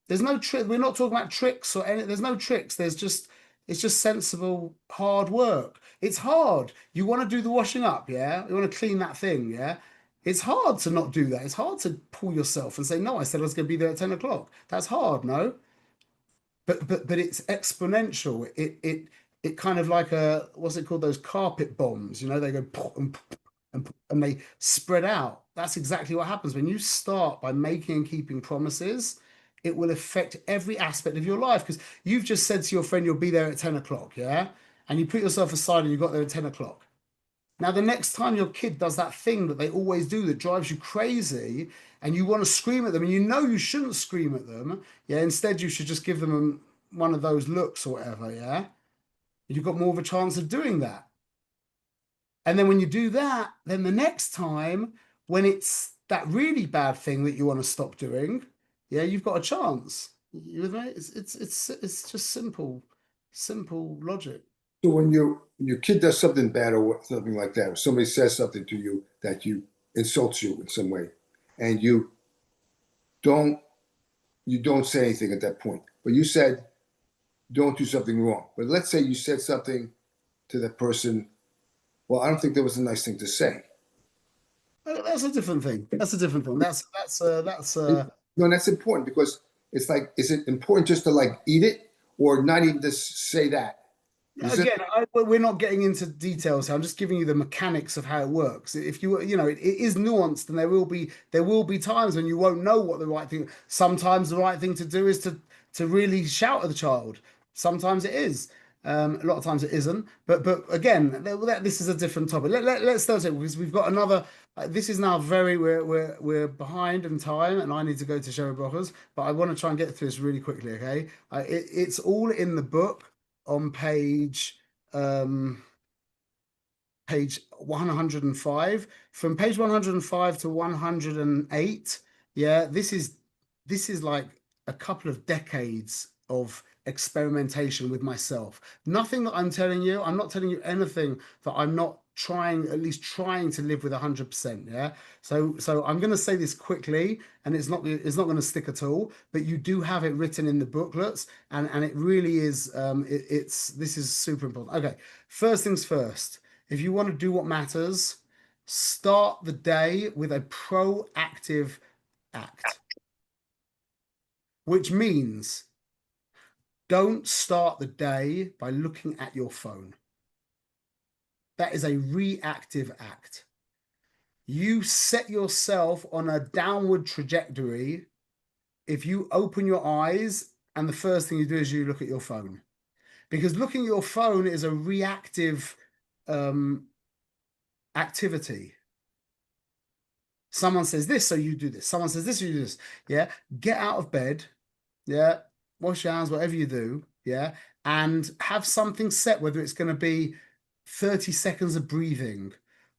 There's no trick. We're not talking about tricks or any. There's no tricks. It's just sensible, hard work. It's hard. You want to do the washing up, yeah? You want to clean that thing, yeah? It's hard to not do that. It's hard to pull yourself and say, no, I said I was going to be there at 10 o'clock. That's hard, no? But it's exponential. It kind of like what's it called? Those carpet bombs, they go and they spread out. That's exactly what happens when you start by making and keeping promises. It will affect every aspect of your life, because you've just said to your friend you'll be there at 10 o'clock, yeah? And you put yourself aside and you got there at 10 o'clock. Now, the next time your kid does that thing that they always do that drives you crazy, and you want to scream at them, and you shouldn't scream at them, yeah, instead you should just give them one of those looks or whatever, yeah? You've got more of a chance of doing that. And then when you do that, then the next time, when it's that really bad thing that you want to stop doing, yeah, you've got a chance. You with me? It's just simple logic. So when your kid does something bad or something like that, or somebody says something to you that insults you in some way, and you don't say anything at that point, but you said don't do something wrong. But let's say you said something to that person. Well, I don't think that was a nice thing to say. That's a different thing. That's no, that's important, because it's like, is it important just to like eat it, or not even to say that? Again, we're not getting into details here. I'm just giving you the mechanics of how it works. If it is nuanced, and there will be times when you won't know what the right thing. Sometimes the right thing to do is to really shout at the child. Sometimes it is. A lot of times it isn't. But again, this is a different topic. Let's start it, because we've got another. This is now we're behind in time, and I need to go to Sherry Brochers. But I want to try and get through this really quickly. Okay, it's all in the book. On page 105, from page 105 to 108. Yeah, this is like a couple of decades of experimentation with myself. Nothing that I'm telling you, I'm not telling you anything that I'm not at least trying to live with 100%. Yeah. So I'm going to say this quickly, and it's not going to stick at all, but you do have it written in the booklets, and it really is, this is super important. Okay. First things first, if you want to do what matters, start the day with a proactive act, which means don't start the day by looking at your phone. That is a reactive act. You set yourself on a downward trajectory if you open your eyes and the first thing you do is you look at your phone. Because looking at your phone is a reactive activity. Someone says this, so you do this. Someone says this, so you do this. Yeah. Get out of bed. Yeah. Wash your hands, whatever you do. Yeah. And have something set, whether it's going to be 30 seconds of breathing,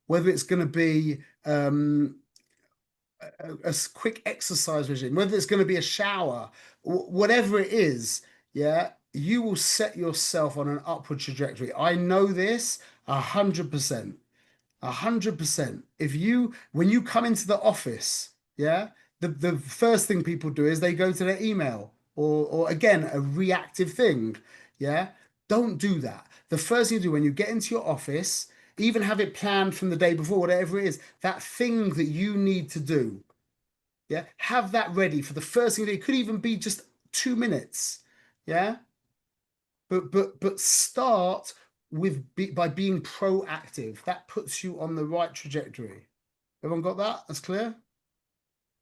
whether it's going to be a quick exercise regime, whether it's going to be a shower, whatever it is. Yeah. You will set yourself on an upward trajectory. I know this 100%. 100%. When you come into the office, yeah, the first thing people do is they go to their email or again, a reactive thing. Yeah. Don't do that. The first thing you do when you get into your office, even have it planned from the day before, whatever it is, that thing that you need to do. Yeah. Have that ready for the first thing. It could even be just 2 minutes. Yeah. But start by being proactive. That puts you on the right trajectory. Everyone got that? That's clear?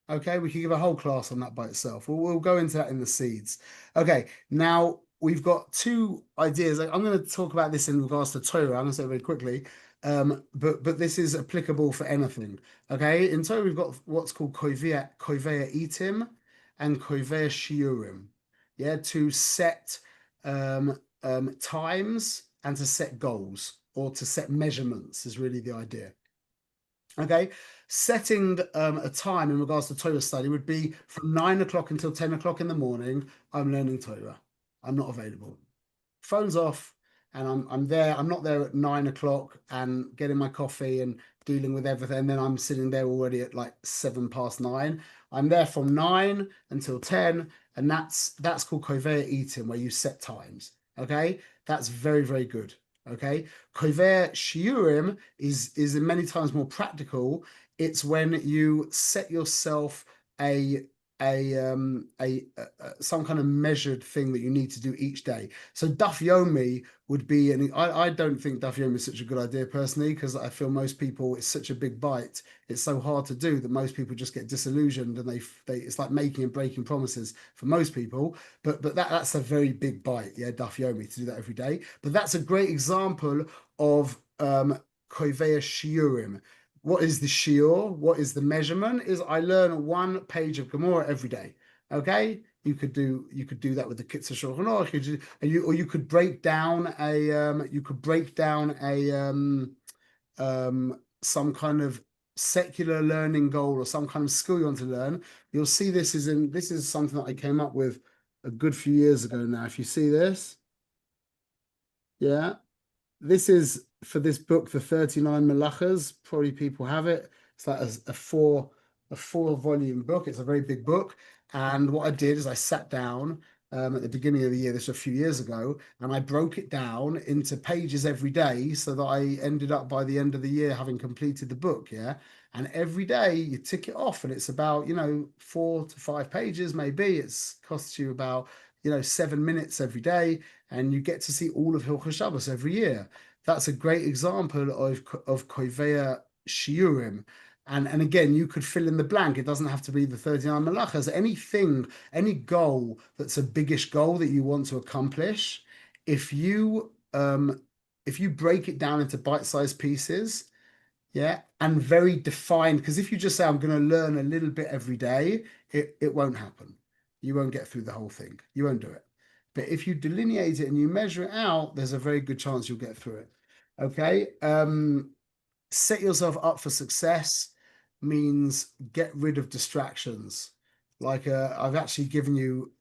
Okay, we can give a whole class on that by itself. We'll go into that in the seeds. Okay, now we've got 2 ideas. I'm going to talk about this in regards to Torah. I'm going to say it very quickly. But this is applicable for anything. Okay, in Torah we've got what's called koveya itim and koveya shiurim. Yeah, to set times and to set goals or to set measurements is really the idea. Okay, setting a time in regards to Torah study would be from 9 o'clock until 10 o'clock in the morning. I'm learning Torah. I'm not available. Phone's off, and I'm there. I'm not there at 9 o'clock and getting my coffee and dealing with everything. And then I'm sitting there already at like 9:07. I'm there from 9 until 10, and that's called koveya itim, where you set times. Okay, that's very, very good. Okay, koveya shiurim is many times more practical. It's when you set yourself some kind of measured thing that you need to do each day. So Daf Yomi would be, and I don't think Daf Yomi is such a good idea personally, because I feel most people, it's such a big bite, it's so hard to do that most people just get disillusioned, and they it's like making and breaking promises for most people. But that's a very big bite, yeah, Daf Yomi, to do that every day. But that's a great example of koveya shiurim. What is the shiur? What is the measurement? Is I learn 1 page of Gemara every day. Okay, you could do that with the Kitzur Shulchan Aruch, or you could break down some kind of secular learning goal or some kind of skill you want to learn. You'll see this is something that I came up with a good few years ago now. If you see this, yeah, this is for this book, the 39 Malachas. Probably people have it. It's like a 4-volume book. It's a very big book. And what I did is I sat down at the beginning of the year, this was a few years ago, and I broke it down into pages every day so that I ended up by the end of the year having completed the book. Yeah. And every day you tick it off, and it's about, 4 to 5 pages, maybe. It's costs you about, 7 minutes every day, and you get to see all of Hilchos Shabbos every year. That's a great example of koveya shiurim. And again, you could fill in the blank. It doesn't have to be the 39 malachas. Anything, any goal that's a biggish goal that you want to accomplish, if you break it down into bite-sized pieces, yeah, and very defined, because if you just say, I'm going to learn a little bit every day, it won't happen. You won't get through the whole thing. You won't do it. But if you delineate it and you measure it out, there's a very good chance you'll get through it. Okay. Set yourself up for success means get rid of distractions. Like I've actually given you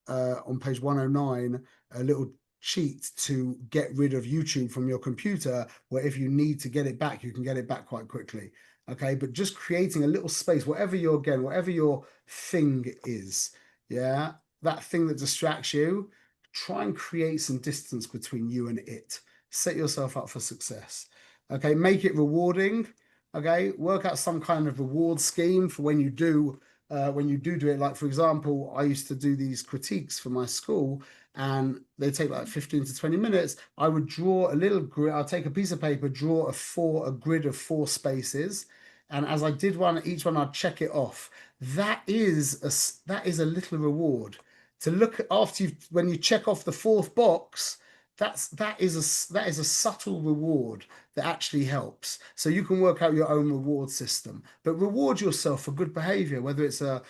on page 109 a little cheat to get rid of YouTube from your computer, where if you need to get it back, you can get it back quite quickly. Okay, but just creating a little space, whatever your thing is, yeah, that thing that distracts you, try and create some distance between you and it. Set yourself up for success. Okay, make it rewarding. Okay, work out some kind of reward scheme for when you do it. Like, for example, I used to do these critiques for my school, and they take like 15 to 20 minutes. I would draw a little grid. I'll take a piece of paper, draw a grid of 4 spaces, and as I did each one, I'd check it off. That is a little reward to look at after when you check off the fourth box. That is a subtle reward that actually helps. So you can work out your own reward system, but reward yourself for good behavior, whether it's a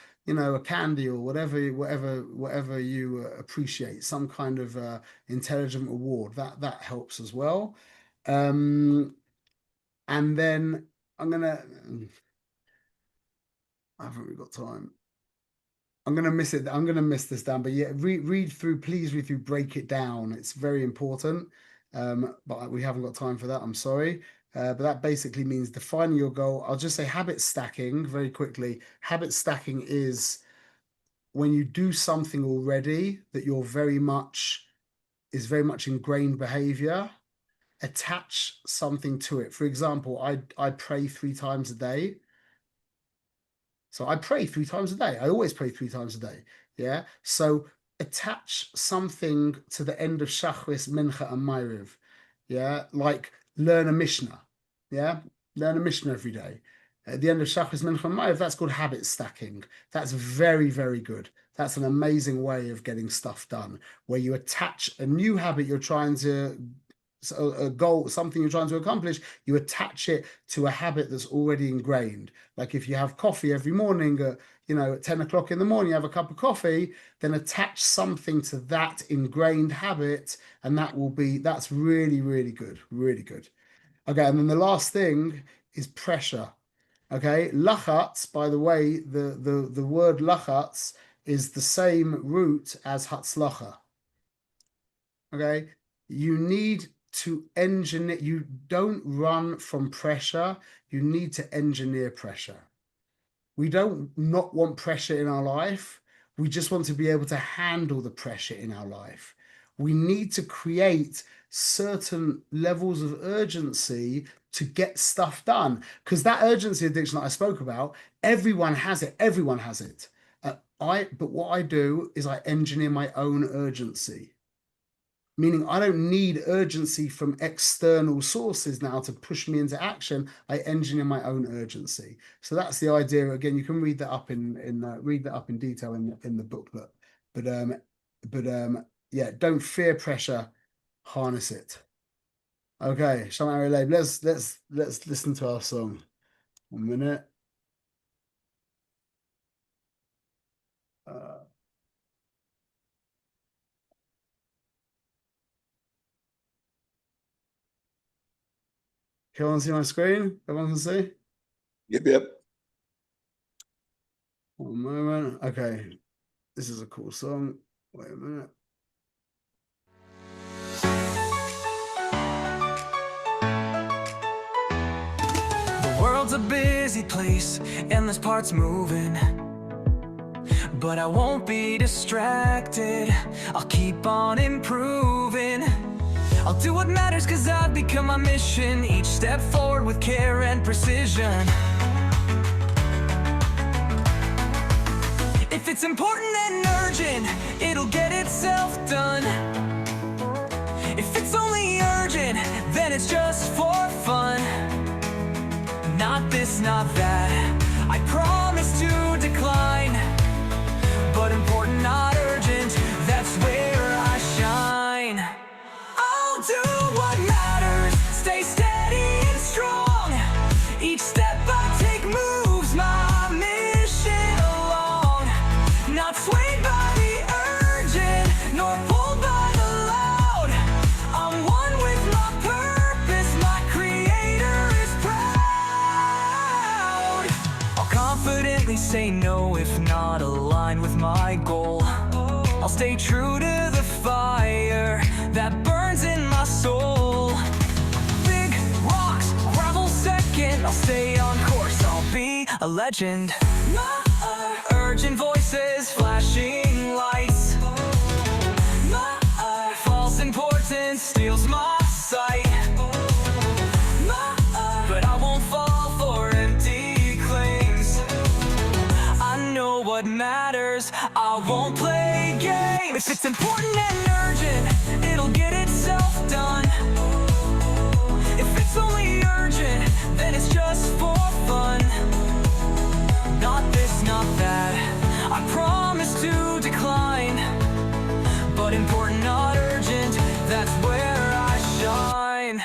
candy or whatever you appreciate, some kind of intelligent reward that helps as well. And then I haven't really got time. I'm gonna miss it. I'm gonna miss this down, but yeah, read through. Please read through. Break it down. It's very important. But we haven't got time for that. I'm sorry. But that basically means defining your goal. I'll just say habit stacking very quickly. Habit stacking is when you do something already that is very much ingrained behavior. Attach something to it. For example, I pray 3 times a day. So I pray 3 times a day. I always pray 3 times a day. Yeah. So attach something to the end of Shachris, Mincha, and Ma'ariv. Yeah. Like learn a Mishnah. Yeah. Learn a Mishnah every day. At the end of Shachris, Mincha, and Ma'ariv, that's called habit stacking. That's very, very good. That's an amazing way of getting stuff done, where you attach a new habit you're trying to, a goal, something you're trying to accomplish, you attach it to a habit that's already ingrained. Like if you have coffee every morning, at 10 o'clock in the morning, you have a cup of coffee, then attach something to that ingrained habit, and that's really, really good, really good. Okay, and then the last thing is pressure. Okay, lachatz, by the way, the word lachatz is the same root as hatzlacha. Okay, you need to engineer. You don't run from pressure. You need to engineer pressure. We don't not want pressure in our life. We just want to be able to handle the pressure in our life. We need to create certain levels of urgency to get stuff done, because that urgency addiction that I spoke about, everyone has it. Everyone has it. But what I do is I engineer my own urgency. Meaning I don't need urgency from external sources now to push me into action. I engineer my own urgency. So that's the idea. Again, you can read that up in detail in the booklet. But yeah, don't fear pressure, harness it. Okay, Shalom Arelab. Let's listen to our song. 1 minute. Can everyone see my screen? Everyone can see? Yep. 1 moment. Okay. This is a cool song. Wait a minute. The world's a busy place and this part's moving, but I won't be distracted. I'll keep on improving. I'll do what matters, cause I've become my mission. Each step forward with care and precision. If it's important and urgent, it'll get itself done. If it's only urgent, then it's just for fun. Not this, not that, I promise to decline. But important, not urgent, that's where I shine. I'll do what matters, stay steady and strong. Each step I take moves my mission along. Not swayed by the urgent, nor pulled by the loud. I'm one with my purpose, my creator is proud. I'll confidently say no if not aligned with my goal. I'll stay true to the fire that burns in my soul. Big rocks, gravel second, I'll stay on course, I'll be a legend. My urgent voices, flashing lights. My false importance steals my sight. But I won't fall for empty claims. I know what matters, I won't play games. If it's important and urgent, it'll get itself done. If it's only urgent, then it's just for fun. I promise to decline, but important, not urgent, that's where I shine.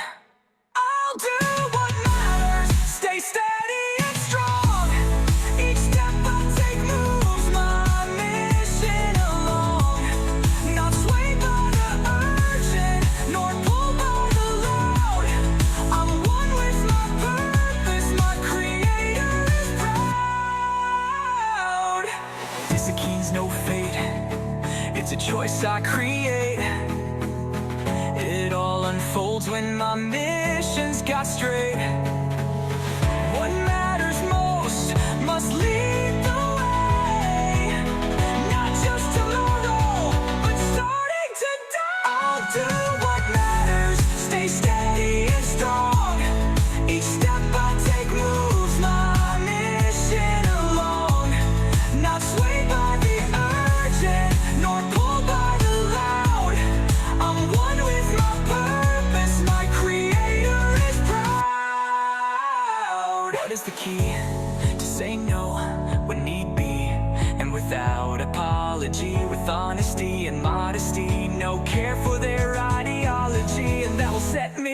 I'll do what matters, stay steady and strong. Each step I take moves my mission along. Not swayed by the urgent, nor pulled by the loud. I'm one with my purpose, my creator is proud. Discipline's no fate, it's a choice I create. It all unfolds when my missions got straight. What matters most must lead the way. Not just tomorrow, but starting today. I'll do what matters, stay steady and strong. Each step I take moves my mission along. Not swayed by the urgent, nor pulled by the loud. I'm one with my purpose, my creator is proud. What is the key? To say no when need be, and without apology, with honesty and modesty. No care for their ideology, and that will set me